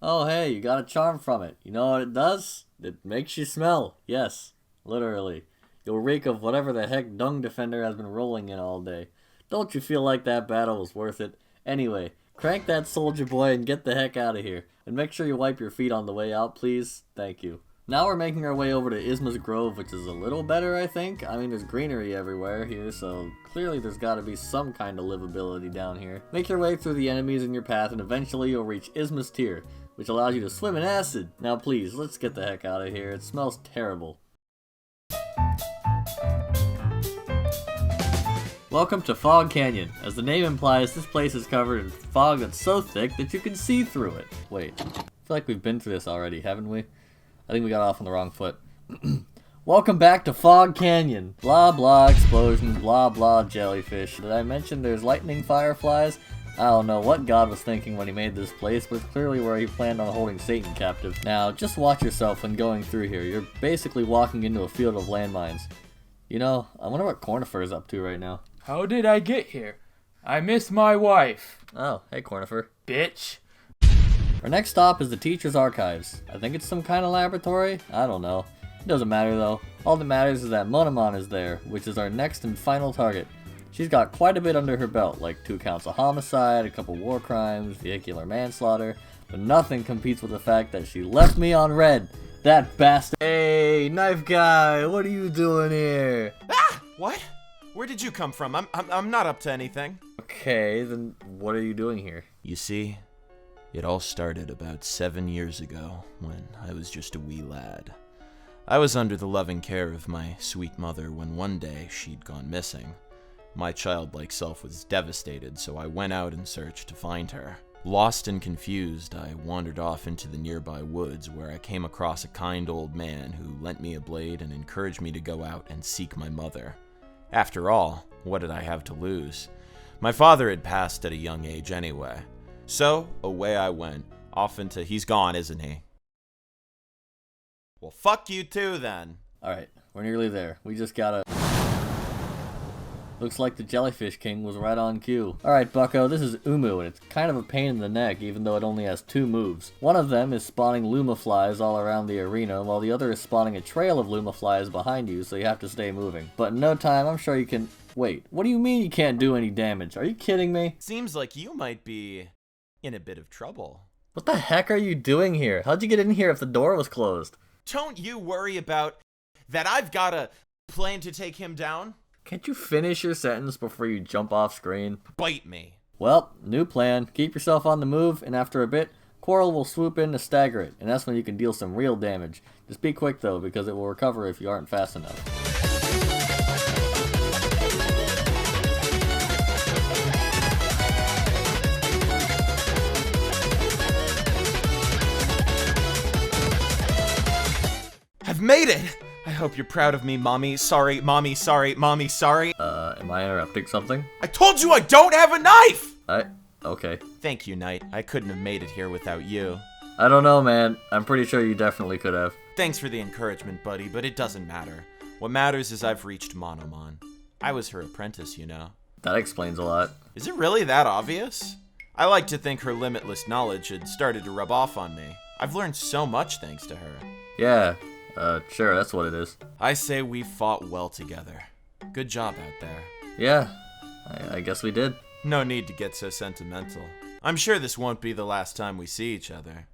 B: Oh hey, you got a charm from it. You know what it does? It makes you smell. Yes, literally. You'll reek of whatever the heck Dung Defender has been rolling in all day. Don't you feel like that battle was worth it? Anyway, crank that soldier boy and get the heck out of here. And make sure you wipe your feet on the way out, please. Thank you. Now we're making our way over to Isma's Grove, which is a little better, I think. I mean, there's greenery everywhere here, so clearly there's gotta be some kind of livability down here. Make your way through the enemies in your path, and eventually you'll reach Isma's Tear, which allows you to swim in acid. Now please, let's get the heck out of here. It smells terrible. Welcome to Fog Canyon. As the name implies, this place is covered in fog that's so thick that you can see through it. Wait, I feel like we've been through this already, haven't we? I think we got off on the wrong foot. Welcome back to Fog Canyon. Blah blah explosions, blah blah jellyfish. Did I mention there's lightning fireflies? I don't know what God was thinking when he made this place, but it's clearly where he planned on holding Satan captive. Now, just watch yourself when going through here. You're basically walking into a field of landmines. You know, I wonder what Cornifer is up to right now.
K: How did I get here? I miss my wife.
B: Oh, hey Cornifer.
K: Bitch.
B: Our next stop is the Teacher's Archives. I think it's some kind of laboratory? I don't know. It doesn't matter though. All that matters is that Monomon is there, which is our next and final target. She's got quite a bit under her belt, like 2 counts of homicide, a couple war crimes, vehicular manslaughter, but nothing competes with the fact that she left me on red. That bastard. Hey, knife guy, what are you doing here?
E: Ah! What? Where did you come from? I'm not up to anything.
B: Okay, then what are you doing here?
E: You see, it all started about 7 years ago, when I was just a wee lad. I was under the loving care of my sweet mother when one day she'd gone missing. My childlike self was devastated, so I went out in search to find her. Lost and confused, I wandered off into the nearby woods where I came across a kind old man who lent me a blade and encouraged me to go out and seek my mother. After all, what did I have to lose? My father had passed at a young age anyway. So, away I went, off into he's gone, isn't he? Well, fuck you too, then.
B: Alright, we're nearly there. We just gotta... Looks like the Jellyfish King was right on cue. Alright, bucko, this is Umu, and it's kind of a pain in the neck even though it only has 2 moves. One of them is spawning Lumaflies all around the arena, while the other is spawning a trail of Lumaflies behind you, so you have to stay moving. But in no time, I'm sure you can... Wait, what do you mean you can't do any damage? Are you kidding me?
E: Seems like you might be in a bit of trouble.
B: What the heck are you doing here? How'd you get in here if the door was closed?
E: Don't you worry about that. I've got a plan to take him down.
B: Can't you finish your sentence before you jump off screen?
E: Bite me.
B: Well, new plan. Keep yourself on the move, and after a bit, Quirrel will swoop in to stagger it, and that's when you can deal some real damage. Just be quick though, because it will recover if you aren't fast enough.
E: I've made it! I hope you're proud of me, Mommy. Sorry, Mommy, sorry, Mommy, sorry.
B: Am I interrupting something?
E: I told you I don't have a knife!
B: Okay.
E: Thank you, Knight. I couldn't have made it here without you.
B: I don't know, man. I'm pretty sure you definitely could have.
E: Thanks for the encouragement, buddy, but it doesn't matter. What matters is I've reached Monomon. I was her apprentice, you know.
B: That explains a lot.
E: Is it really that obvious? I like to think her limitless knowledge had started to rub off on me. I've learned so much thanks to her.
B: Yeah. Sure, that's what it is.
E: I say we fought well together. Good job out there.
B: Yeah, I guess we did.
E: No need to get so sentimental. I'm sure this won't be the last time we see each other.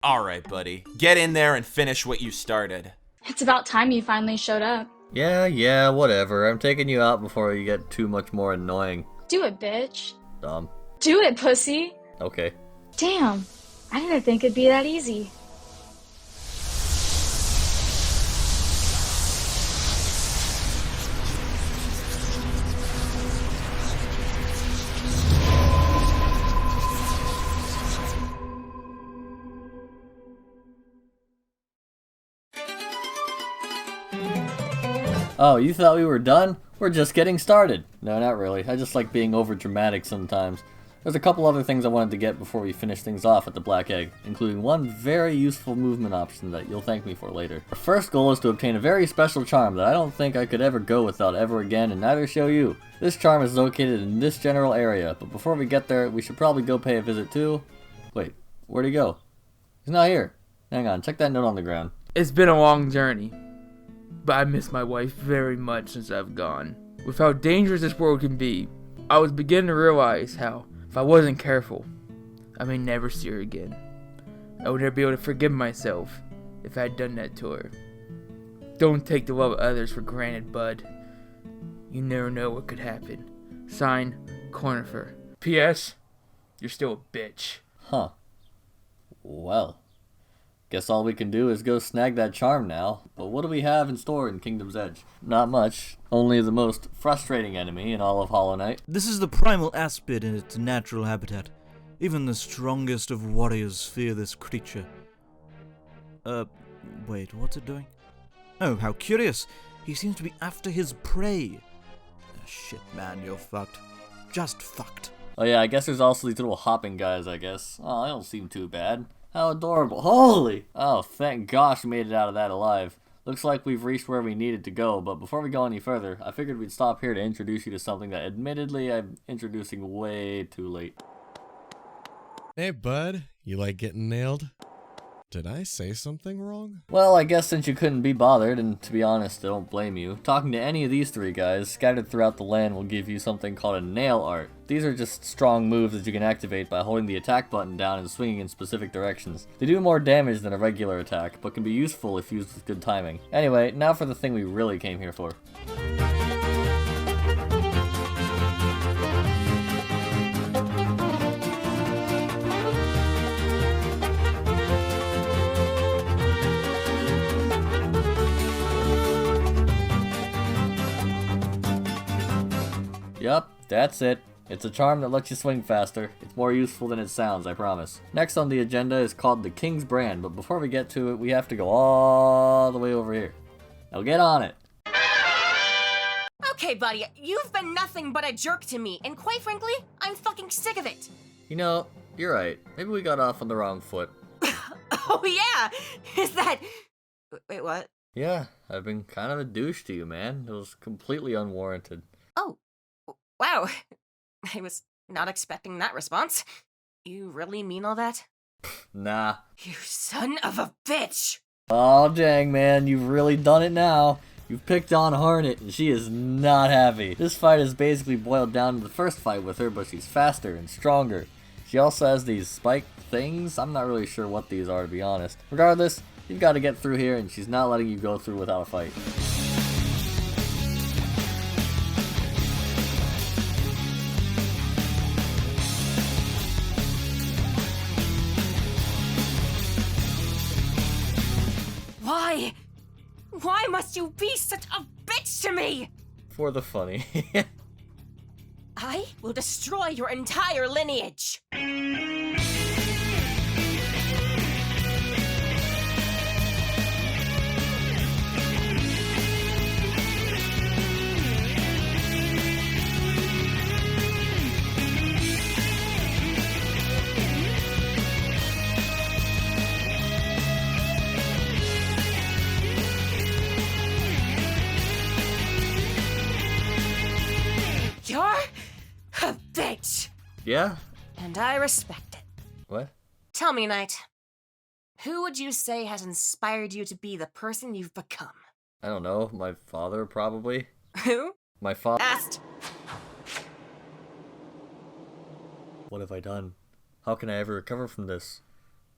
E: Alright, buddy. Get in there and finish what you started.
M: It's about time you finally showed up.
B: Yeah, whatever. I'm taking you out before you get too much more annoying.
M: Do it, bitch.
B: Dumb.
M: Do it, pussy.
B: Okay.
M: Damn. I didn't think it'd be that easy.
B: Oh, you thought we were done? We're just getting started. No, not really. I just like being over dramatic sometimes. There's a couple other things I wanted to get before we finish things off at the Black Egg, including one very useful movement option that you'll thank me for later. Our first goal is to obtain a very special charm that I don't think I could ever go without ever again, and neither shall you. This charm is located in this general area, but before we get there, we should probably go pay a visit to... Wait, where'd he go? He's not here. Hang on, check that note on the ground.
K: It's been a long journey, but I miss my wife very much since I've gone. With how dangerous this world can be, I was beginning to realize how, if I wasn't careful, I may never see her again. I would never be able to forgive myself if I had done that to her. Don't take the love of others for granted, bud. You never know what could happen. Signed, Cornifer. P.S. You're still a bitch.
B: Huh. Well. Guess all we can do is go snag that charm now. But what do we have in store in Kingdom's Edge? Not much. Only the most frustrating enemy in all of Hollow Knight.
G: This is the primal aspid in its natural habitat. Even the strongest of warriors fear this creature. Wait, what's it doing? Oh, how curious. He seems to be after his prey. Shit, man, you're fucked. Just fucked.
B: Oh yeah, I guess there's also these little hopping guys, I guess. Oh, they don't seem too bad. How adorable. Holy! Oh, thank gosh we made it out of that alive. Looks like we've reached where we needed to go, but before we go any further, I figured we'd stop here to introduce you to something that admittedly I'm introducing way too late.
P: Hey bud, you like getting nailed? Did I say something wrong?
B: Well, I guess since you couldn't be bothered, and to be honest, I don't blame you, talking to any of these three guys scattered throughout the land will give you something called a nail art. These are just strong moves that you can activate by holding the attack button down and swinging in specific directions. They do more damage than a regular attack, but can be useful if used with good timing. Anyway, now for the thing we really came here for. Yup, that's it. It's a charm that lets you swing faster. It's more useful than it sounds, I promise. Next on the agenda is called the King's Brand, but before we get to it, we have to go all the way over here. Now get on it.
S: Okay, buddy, you've been nothing but a jerk to me, and quite frankly, I'm fucking sick of it.
B: You know, you're right. Maybe we got off on the wrong foot.
S: Oh yeah, is that... Wait, what?
B: Yeah, I've been kind of a douche to you, man. It was completely unwarranted.
S: Oh, wow. I was not expecting that response. You really mean all that?
B: Nah.
S: You son of a bitch!
B: Oh dang, man, you've really done it now. You've picked on Hornet, and she is not happy. This fight is basically boiled down to the first fight with her, but she's faster and stronger. She also has these spike things. I'm not really sure what these are, to be honest. Regardless, you've got to get through here, and she's not letting you go through without a fight.
S: Why? Why must you be such a bitch to me?
B: For the funny.
S: I will destroy your entire lineage. You're a bitch.
B: Yeah?
S: And I respect it.
B: What?
S: Tell me, Knight, who would you say has inspired you to be the person you've become?
B: I don't know. My father, probably.
S: Who?
B: My father.
S: Asked.
B: What have I done? How can I ever recover from this?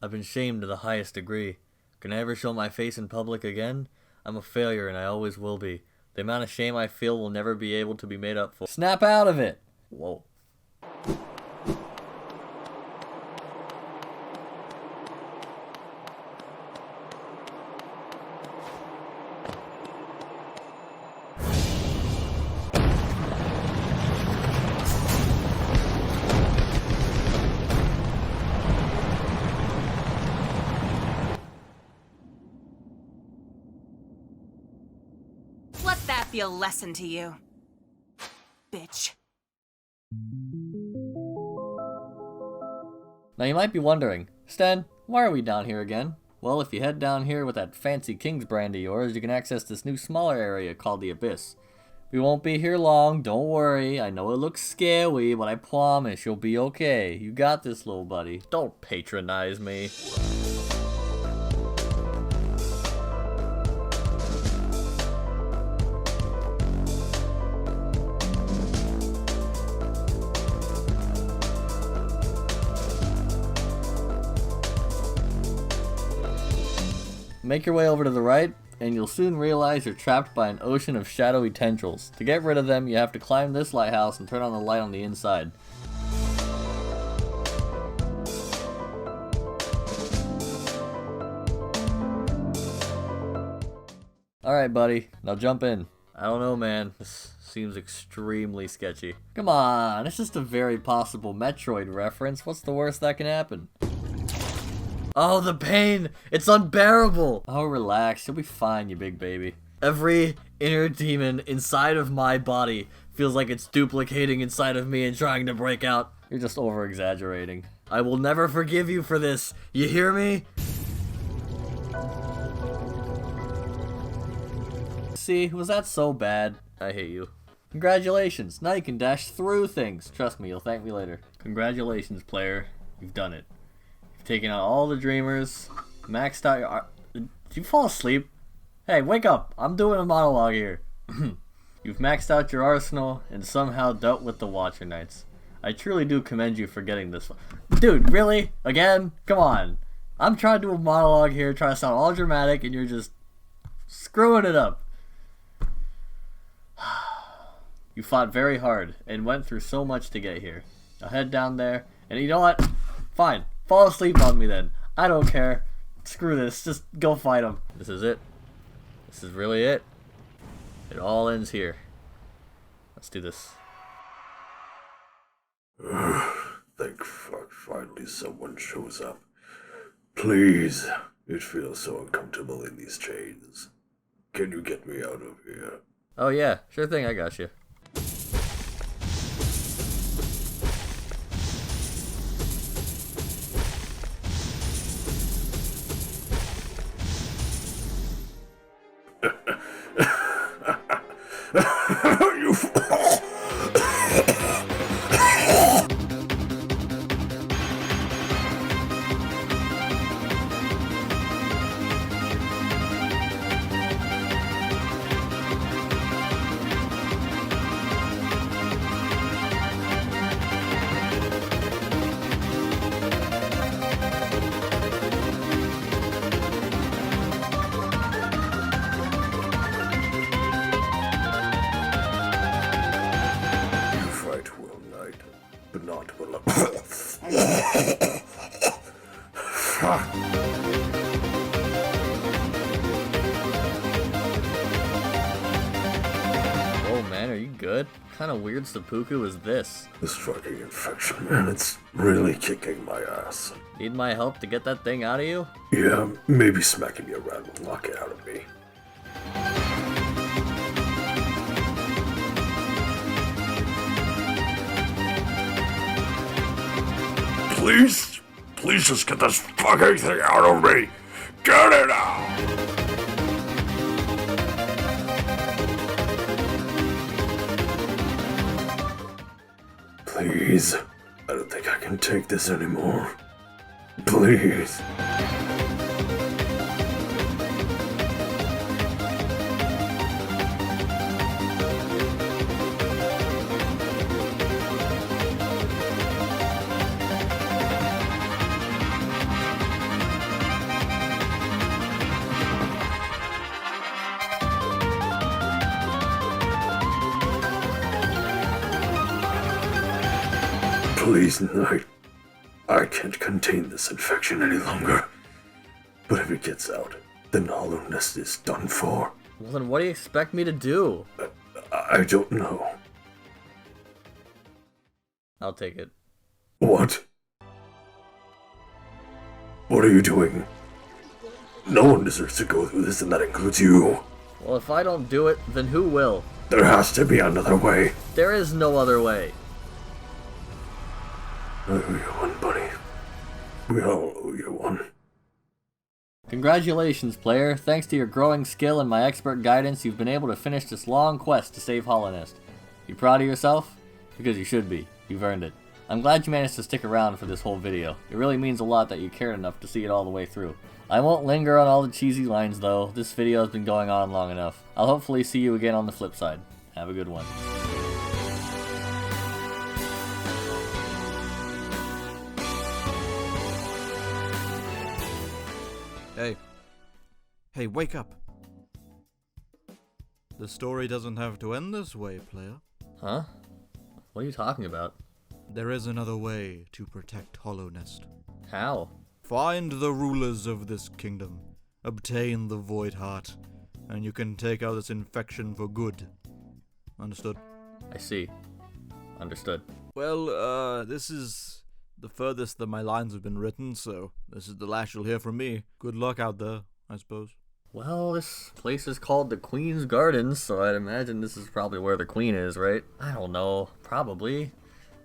B: I've been shamed to the highest degree. Can I ever show my face in public again? I'm a failure and I always will be. The amount of shame I feel will never be able to be made up for. Snap out of it! Whoa.
S: Let that be a lesson to you, bitch.
B: Now you might be wondering, Sten, why are we down here again? Well, if you head down here with that fancy King's brand of yours, you can access this new smaller area called the Abyss. We won't be here long, don't worry. I know it looks scary, but I promise you'll be okay. You got this, little buddy. Don't patronize me. Make your way over to the right, and you'll soon realize you're trapped by an ocean of shadowy tendrils. To get rid of them, you have to climb this lighthouse and turn on the light on the inside. Alright, buddy, now jump in. I don't know, man. This seems extremely sketchy. Come on, it's just a very possible Metroid reference. What's the worst that can happen? Oh, the pain! It's unbearable! Oh, relax. You'll be fine, you big baby. Every inner demon inside of my body feels like it's duplicating inside of me and trying to break out. You're just over-exaggerating. I will never forgive you for this. You hear me? See, was that so bad? I hate you. Congratulations. Now you can dash through things. Trust me, you'll thank me later. Congratulations, player. You've done it. Taking out all the dreamers, maxed out your Did you fall asleep? Hey, wake up! I'm doing a monologue here. You've maxed out your arsenal and somehow dealt with the Watcher Knights. I truly do commend you for getting this. Dude, really? Again? Come on. I'm trying to do a monologue here, trying to sound all dramatic, and you're just screwing it up. You fought very hard and went through so much to get here. Now head down there, and you know what? Fine. Fall asleep on me then. I don't care. Screw this. Just go fight him. This is it. This is really it. It all ends here. Let's do this.
F: Thank fuck, finally someone shows up. Please. It feels so uncomfortable in these chains. Can you get me out of here?
B: Oh yeah, sure thing, I got you.
F: You
B: kind of weird seppuku is this?
F: This fucking infection, man, it's really kicking my ass.
B: Need my help to get that thing out of you?
F: Yeah, maybe smacking me around will knock it out of me. Please just get this fucking thing out of me! Get it out! Please, I don't think I can take this anymore. Please. Please, Knight. I can't contain this infection any longer. But if it gets out, then Hollow Nest is done for.
B: Well, then what do you expect me to do?
F: I don't know.
B: I'll take it.
F: What? What are you doing? No one deserves to go through this, and that includes you.
B: Well, if I don't do it, then who will?
F: There has to be another way.
B: There is no other way.
F: I owe you one, buddy. We all owe you one.
B: Congratulations, player. Thanks to your growing skill and my expert guidance, you've been able to finish this long quest to save Hollow Nest. You proud of yourself? Because you should be. You've earned it. I'm glad you managed to stick around for this whole video. It really means a lot that you cared enough to see it all the way through. I won't linger on all the cheesy lines though. This video has been going on long enough. I'll hopefully see you again on the flip side. Have a good one.
G: Hey, wake up. The story doesn't have to end this way, player.
B: Huh? What are you talking about?
G: There is another way to protect Hollow Nest.
B: How?
G: Find the rulers of this kingdom, obtain the Void Heart, and you can take out this infection for good. Understood?
B: I see. Understood.
G: Well, this is the furthest that my lines have been written, so this is the last you'll hear from me. Good luck out there, I suppose.
B: Well, this place is called the Queen's Gardens, so I'd imagine this is probably where the Queen is, right? I don't know. Probably.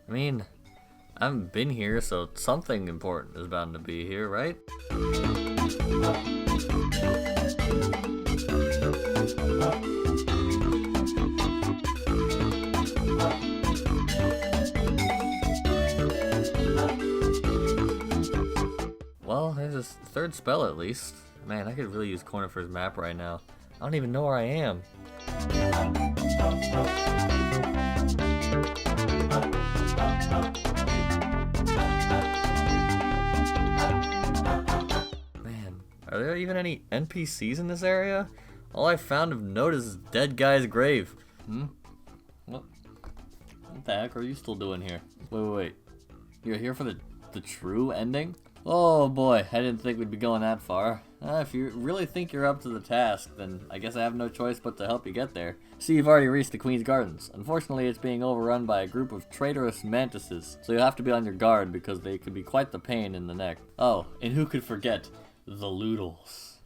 B: I mean, I haven't been here, so something important is bound to be here, right? Well, there's this third spell at least. Man, I could really use Cornifer's map right now. I don't even know where I am. Man, are there even any NPCs in this area? All I found of note is this dead guy's grave. What the heck are you still doing here? Wait. You're here for the true ending? Oh boy, I didn't think we'd be going that far. If you really think you're up to the task, then I guess I have no choice but to help you get there. See, you've already reached the Queen's Gardens. Unfortunately, it's being overrun by a group of traitorous mantises, so you have to be on your guard because they could be quite the pain in the neck. Oh, and who could forget the Loodles?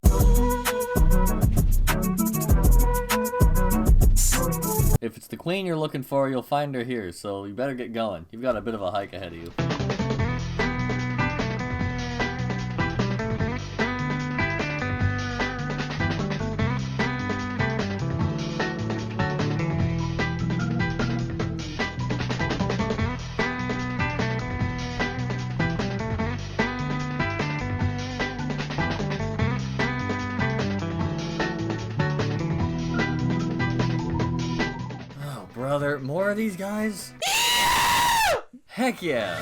B: If it's the Queen you're looking for, you'll find her here, so you better get going. You've got a bit of a hike ahead of you. Brother, more of these guys? Heck yeah!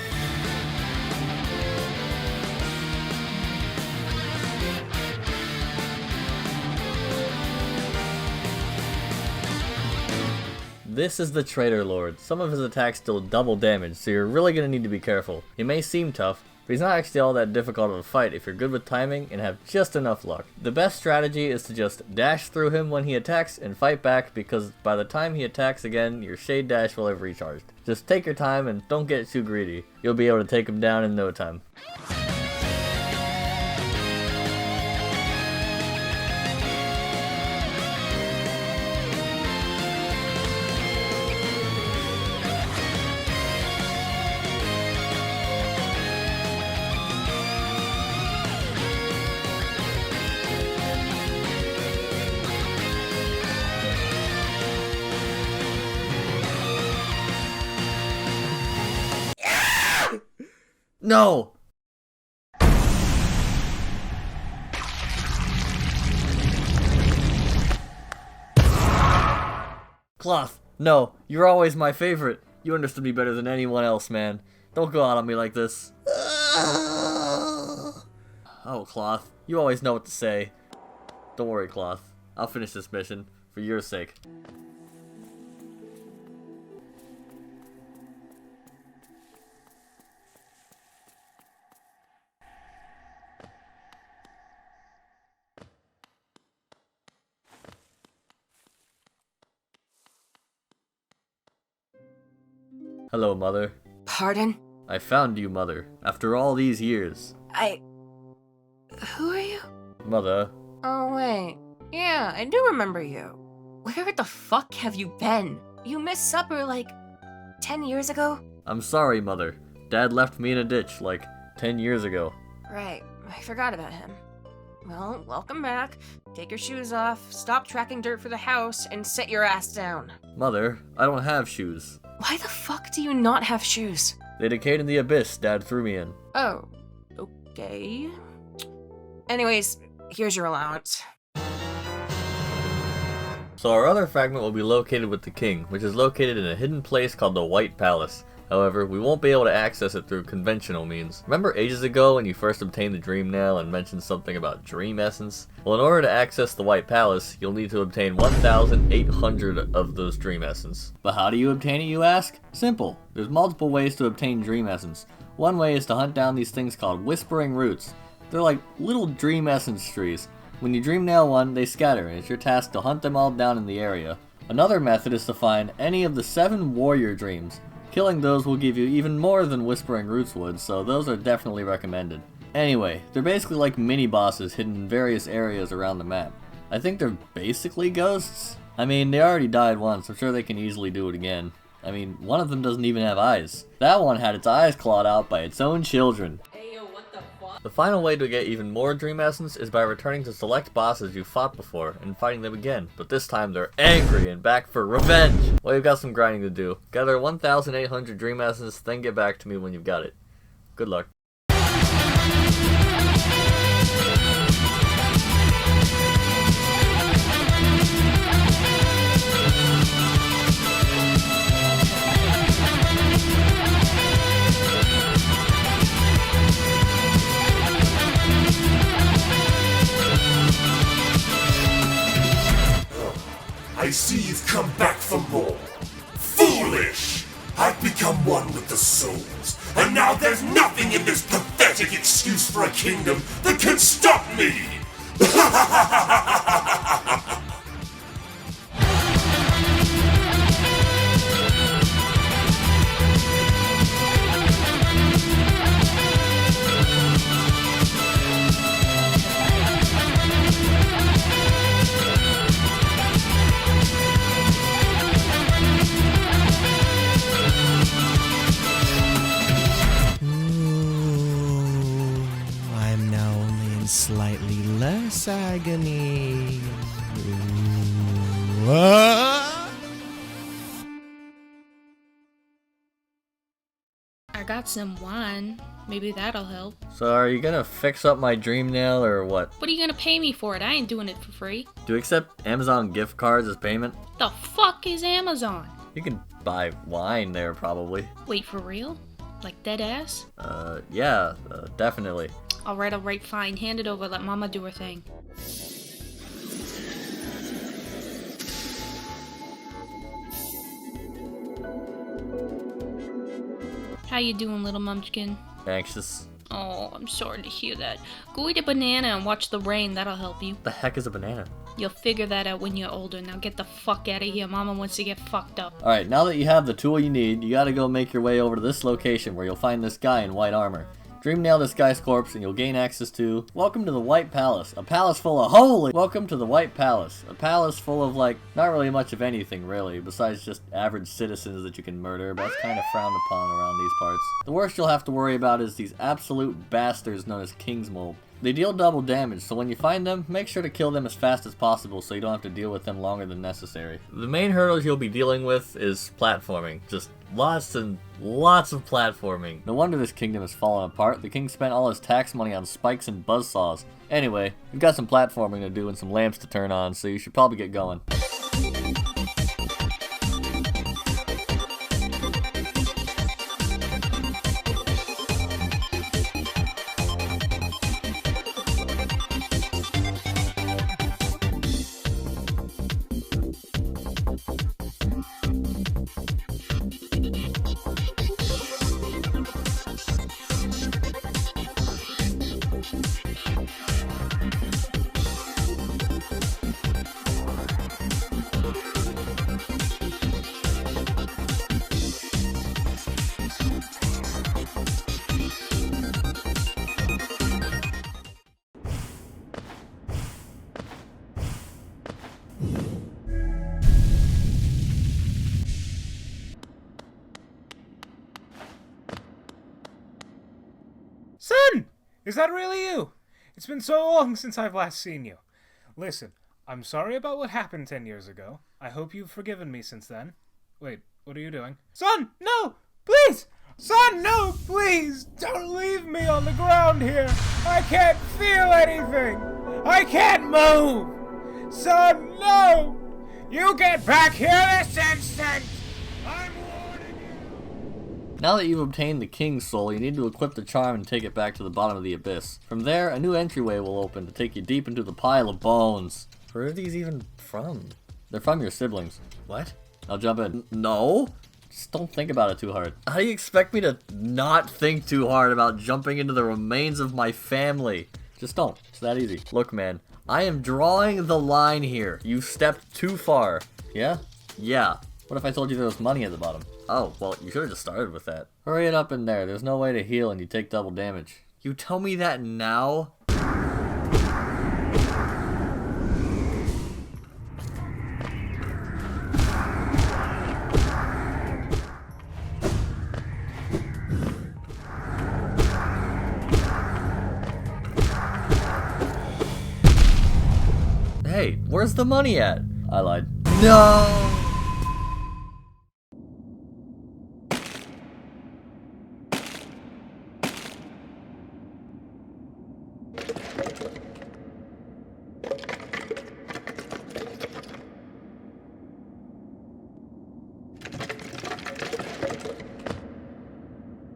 B: This is the Traitor Lord. Some of his attacks deal double damage, so you're really gonna need to be careful. He may seem tough, but he's not actually all that difficult of a fight if you're good with timing and have just enough luck. The best strategy is to just dash through him when he attacks and fight back, because by the time he attacks again, your Shade Dash will have recharged. Just take your time and don't get too greedy. You'll be able to take him down in no time. No! Cloth, no, you're always my favorite. You understood me better than anyone else, man. Don't go out on me like this. Oh, Cloth, you always know what to say. Don't worry, Cloth. I'll finish this mission, for your sake. Hello, Mother.
S: Pardon?
B: I found you, Mother, after all these years.
S: Who are you?
B: Mother.
S: Oh, wait. Yeah, I do remember you. Where the fuck have you been? You missed supper like 10 years ago?
B: I'm sorry, Mother. Dad left me in a ditch like 10 years ago.
S: Right, I forgot about him. Well, welcome back. Take your shoes off, stop tracking dirt for the house, and sit your ass down.
B: Mother, I don't have shoes.
S: Why the fuck do you not have shoes?
B: They decayed in the abyss Dad threw me in.
S: Oh, okay. Anyways, here's your allowance.
B: So our other fragment will be located with the king, which is located in a hidden place called the White Palace. However, we won't be able to access it through conventional means. Remember ages ago when you first obtained the Dream Nail and mentioned something about Dream Essence? Well, in order to access the White Palace, you'll need to obtain 1,800 of those Dream Essence. But how do you obtain it, you ask? Simple. There's multiple ways to obtain Dream Essence. One way is to hunt down these things called Whispering Roots. They're like little Dream Essence trees. When you Dream Nail one, they scatter, and it's your task to hunt them all down in the area. Another method is to find any of the 7 Warrior Dreams. Killing those will give you even more than Whispering Roots would, so those are definitely recommended. Anyway, they're basically like mini-bosses hidden in various areas around the map. I think they're basically ghosts. I mean, they already died once, I'm sure they can easily do it again. I mean, one of them doesn't even have eyes. That one had its eyes clawed out by its own children. The final way to get even more Dream Essence is by returning to select bosses you fought before and fighting them again, but this time they're angry and back for revenge! Well, you've got some grinding to do. Gather 1,800 Dream Essence, then get back to me when you've got it. Good luck.
F: I see you've come back for more. Foolish! I've become one with the souls, and now there's nothing in this pathetic excuse for a kingdom that can stop me!
V: Slightly less agony.
O: I got some wine. Maybe that'll help.
B: So are you gonna fix up my Dream Nail or what?
O: What are you gonna pay me for it? I ain't doing it for free.
B: Do you accept Amazon gift cards as payment?
O: The fuck is Amazon?
B: You can buy wine there probably.
O: Wait, for real? Like dead ass?
B: Yeah, definitely.
O: Alright, fine. Hand it over. Let Mama do her thing. How you doing, little munchkin?
B: Anxious.
O: Oh, I'm sorry to hear that. Go eat a banana and watch the rain. That'll help you.
B: The heck is a banana?
O: You'll figure that out when you're older. Now get the fuck out of here. Mama wants to get fucked up.
B: Alright, now that you have the tool you need, you gotta go make your way over to this location where you'll find this guy in white armor. Dream nail this guy's corpse and you'll gain access to... Welcome to the White Palace. A palace full of... Holy! Welcome to the White Palace. A palace full of, like, not really much of anything, really, besides just average citizens that you can murder, but that's kind of frowned upon around these parts. The worst you'll have to worry about is these absolute bastards known as King's Mold. They deal double damage, so when you find them, make sure to kill them as fast as possible so you don't have to deal with them longer than necessary. The main hurdles you'll be dealing with is platforming. Just lots and lots of platforming. No wonder this kingdom has fallen apart. The king spent all his tax money on spikes and buzzsaws. Anyway, we've got some platforming to do and some lamps to turn on, so you should probably get going.
C: Son! Is that really you? It's been so long since I've last seen you. Listen, I'm sorry about what happened 10 years ago. I hope you've forgiven me since then. Wait, what are you doing? Son, no! Please! Son, no, please! Don't leave me on the ground here! I can't feel anything! I can't move! Son, no! You get back here this instant! I'm warning you!
B: Now that you've obtained the King's Soul, you need to equip the charm and take it back to the bottom of the abyss. From there, a new entryway will open to take you deep into the pile of bones. Where are these even from? They're from your siblings. What? I'll jump in. No? Just don't think about it too hard. How do you expect me to not think too hard about jumping into the remains of my family? Just don't. It's that easy. Look, man, I am drawing the line here. You've stepped too far. Yeah? Yeah. What if I told you there was money at the bottom? Oh, well, you should have just started with that. Hurry it up in there. There's no way to heal and you take double damage. You tell me that now? Hey, where's the money at? I lied. No!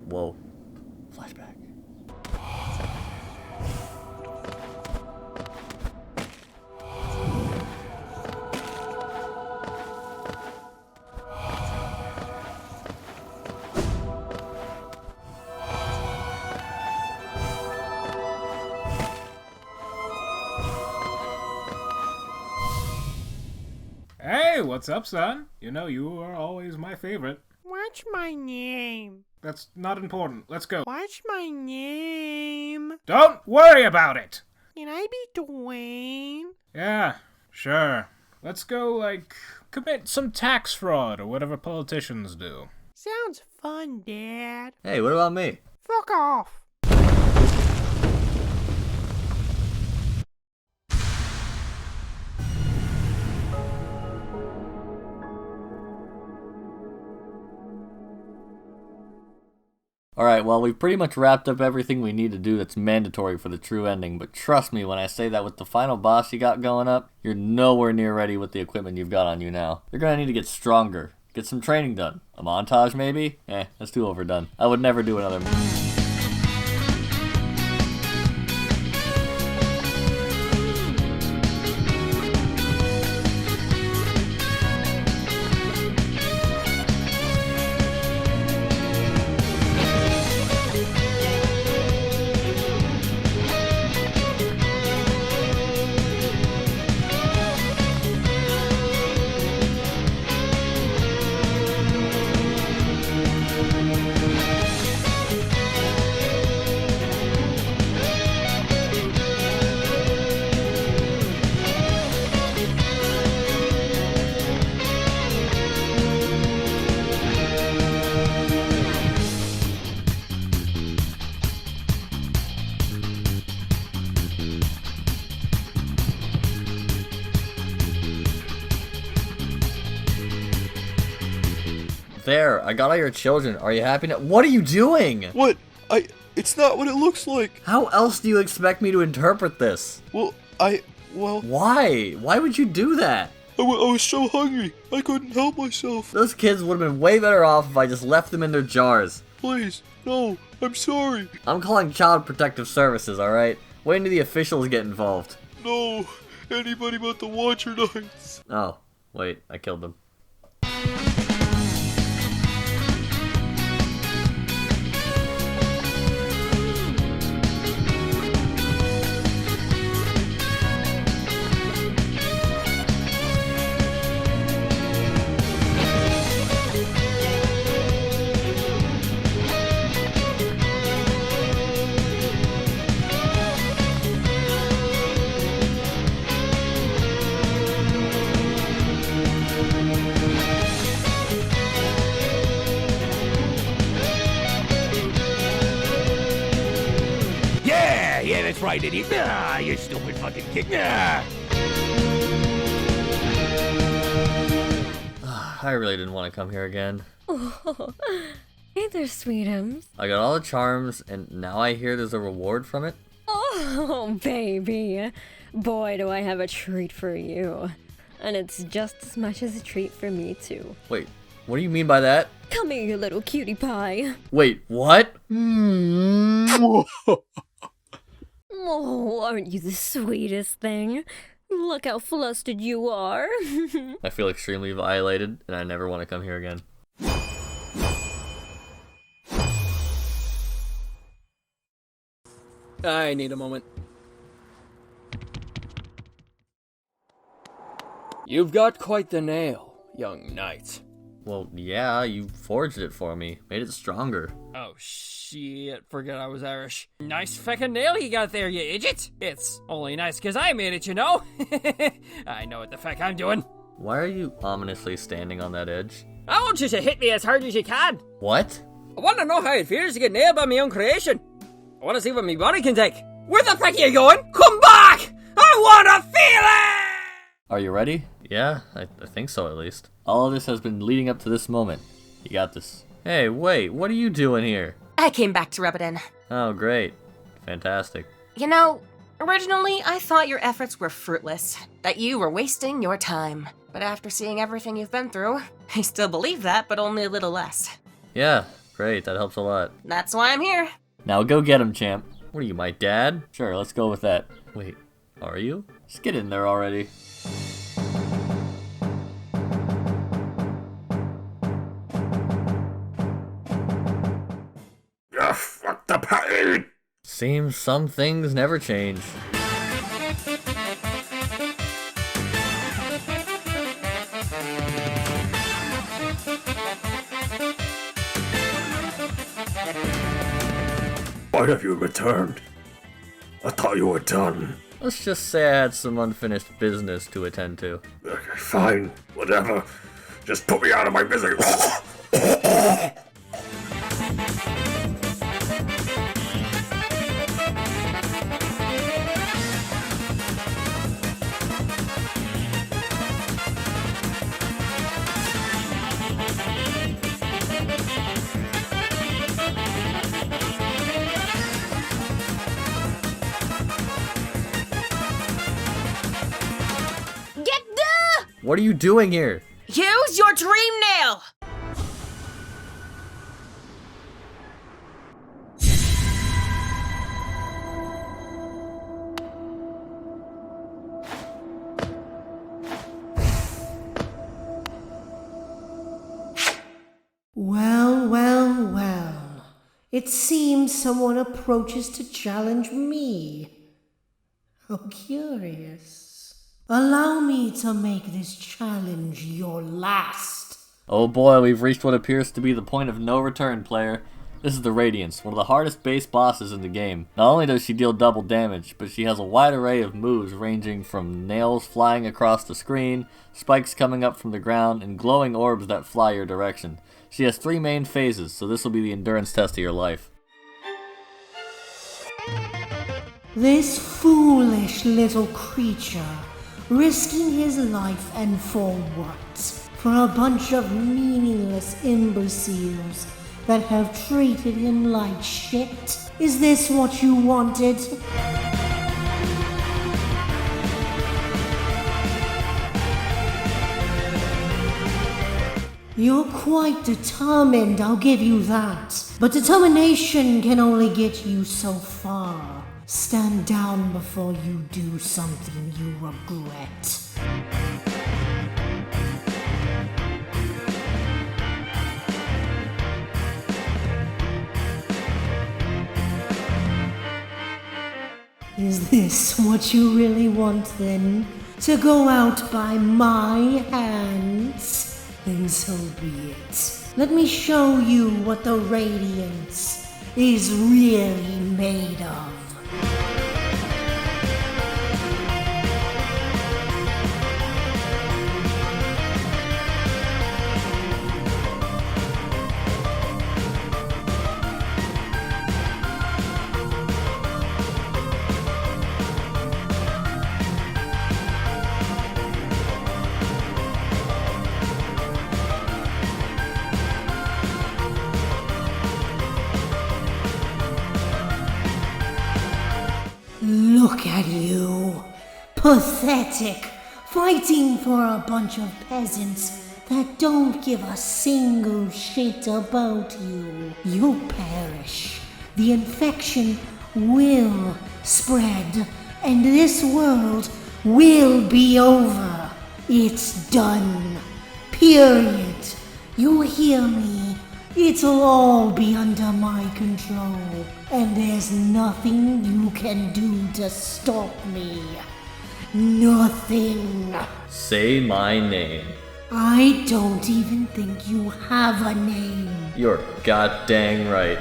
B: Whoa. Flashback.
C: Hey, what's up, son? You know you are always my favorite.
T: What's my name?
C: That's not important. Let's go.
T: What's my name?
C: Don't worry about it!
T: Can I be Dwayne?
C: Yeah, sure. Let's go, like, commit some tax fraud or whatever politicians do.
T: Sounds fun, Dad.
B: Hey, what about me?
T: Fuck off.
B: Alright, well, we've pretty much wrapped up everything we need to do that's mandatory for the true ending, but trust me when I say that with the final boss you got going up, you're nowhere near ready with the equipment you've got on you now. You're gonna need to get stronger, get some training done. A montage, maybe? That's too overdone. I would never do another... There, I got all your children. Are you happy now? What are you doing?
D: What? It's not what it looks like.
B: How else do you expect me to interpret this?
D: Well...
B: Why? Why would you do that?
D: I was so hungry. I couldn't help myself.
B: Those kids would have been way better off if I just left them in their jars.
D: Please, no. I'm sorry.
B: I'm calling Child Protective Services, alright? Wait until the officials get involved.
D: No. Anybody but the Watcher Knights.
B: Oh, wait. I killed them.
L: Yeah, that's right, idiot. Ah, you stupid fucking kid. Ah.
B: I really didn't want to come here again.
Q: Oh, hey there, sweetums.
B: I got all the charms, and now I hear there's a reward from it?
Q: Oh, baby. Boy, do I have a treat for you. And it's just as much as a treat for me, too.
B: Wait, what do you mean by that?
Q: Come here, you little cutie pie.
B: Wait, what?
Q: Oh, aren't you the sweetest thing? Look how flustered you are.
B: I feel extremely violated, and I never want to come here again.
U: I need a moment. You've got quite the nail, young knight.
B: Well, yeah, you forged it for me. Made it stronger.
U: Oh, shit. Forgot I was Irish. Nice feckin' nail you got there, you idiot. It's only nice 'cause I made it, you know? I know what the fuck I'm doing.
B: Why are you ominously standing on that edge?
U: I want you to hit me as hard as you can.
B: What?
U: I want to know how it feels to get nailed by my own creation. I want to see what my body can take. Where the fuck are you going? Come back! I want to feel it!
B: Are you ready? Yeah, I think so at least. All of this has been leading up to this moment. You got this. Hey, wait, what are you doing here?
S: I came back to rub it in.
B: Oh, great. Fantastic.
S: You know, originally I thought your efforts were fruitless, that you were wasting your time. But after seeing everything you've been through, I still believe that, but only a little less.
B: Yeah, great, that helps a lot.
S: That's why I'm here.
B: Now go get him, champ. What are you, my dad? Sure, let's go with that. Wait, are you? Just get in there already.
F: Fuck the pain!
B: Seems some things never change.
F: Why have you returned? I thought you were done.
B: Let's just say I had some unfinished business to attend to.
F: Okay, fine, whatever. Just put me out of my misery.
B: What are you doing here?
S: Use your dream nail!
X: Well, well, well. It seems someone approaches to challenge me. How curious. Allow me to make this challenge your last.
B: Oh boy, we've reached what appears to be the point of no return, player. This is the Radiance, one of the hardest base bosses in the game. Not only does she deal double damage, but she has a wide array of moves ranging from nails flying across the screen, spikes coming up from the ground, and glowing orbs that fly your direction. She has 3 main phases, so this will be the endurance test of your life.
X: This foolish little creature, risking his life, and for what? for a bunch of meaningless imbeciles that have treated him like shit? Is this what you wanted? You're quite determined, I'll give you that. But determination can only get you so far. Stand down before you do something you regret. Is this what you really want then? To go out by my hands? Then so be it. Let me show you what the Radiance is really made of. Look at you. Pathetic. Fighting for a bunch of peasants that don't give a single shit about you. You'll perish. The infection will spread, and this world will be over. It's done. Period. You hear me? It'll all be under my control, and there's nothing you can do to stop me. Nothing.
B: Say my name.
X: I don't even think you have a name.
B: You're goddamn right.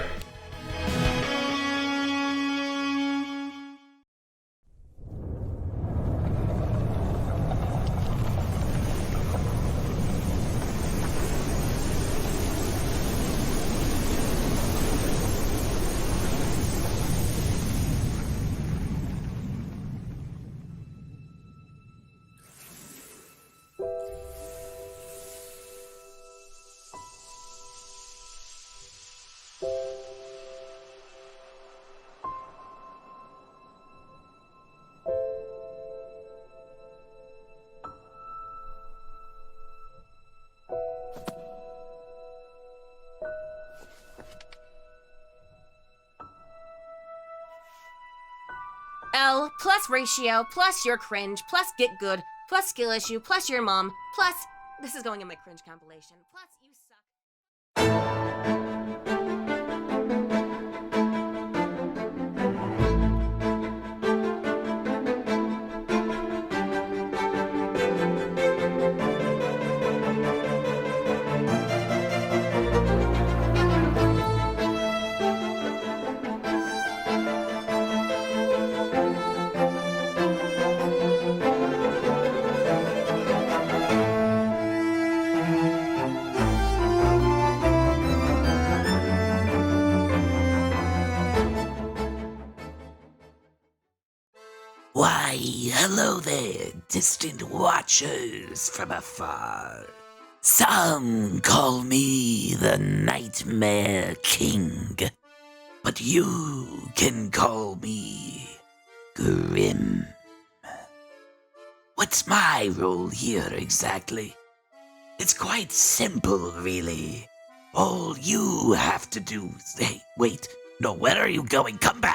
S: L plus ratio plus your cringe plus get good plus skill issue plus your mom plus this is going in my cringe compilation plus you suck.
L: Why, hello there, distant watchers from afar. Some call me the Nightmare King, but you can call me Grim. What's my role here exactly? It's quite simple, really. All you have to do... Hey, wait. No, where are you going? Come back!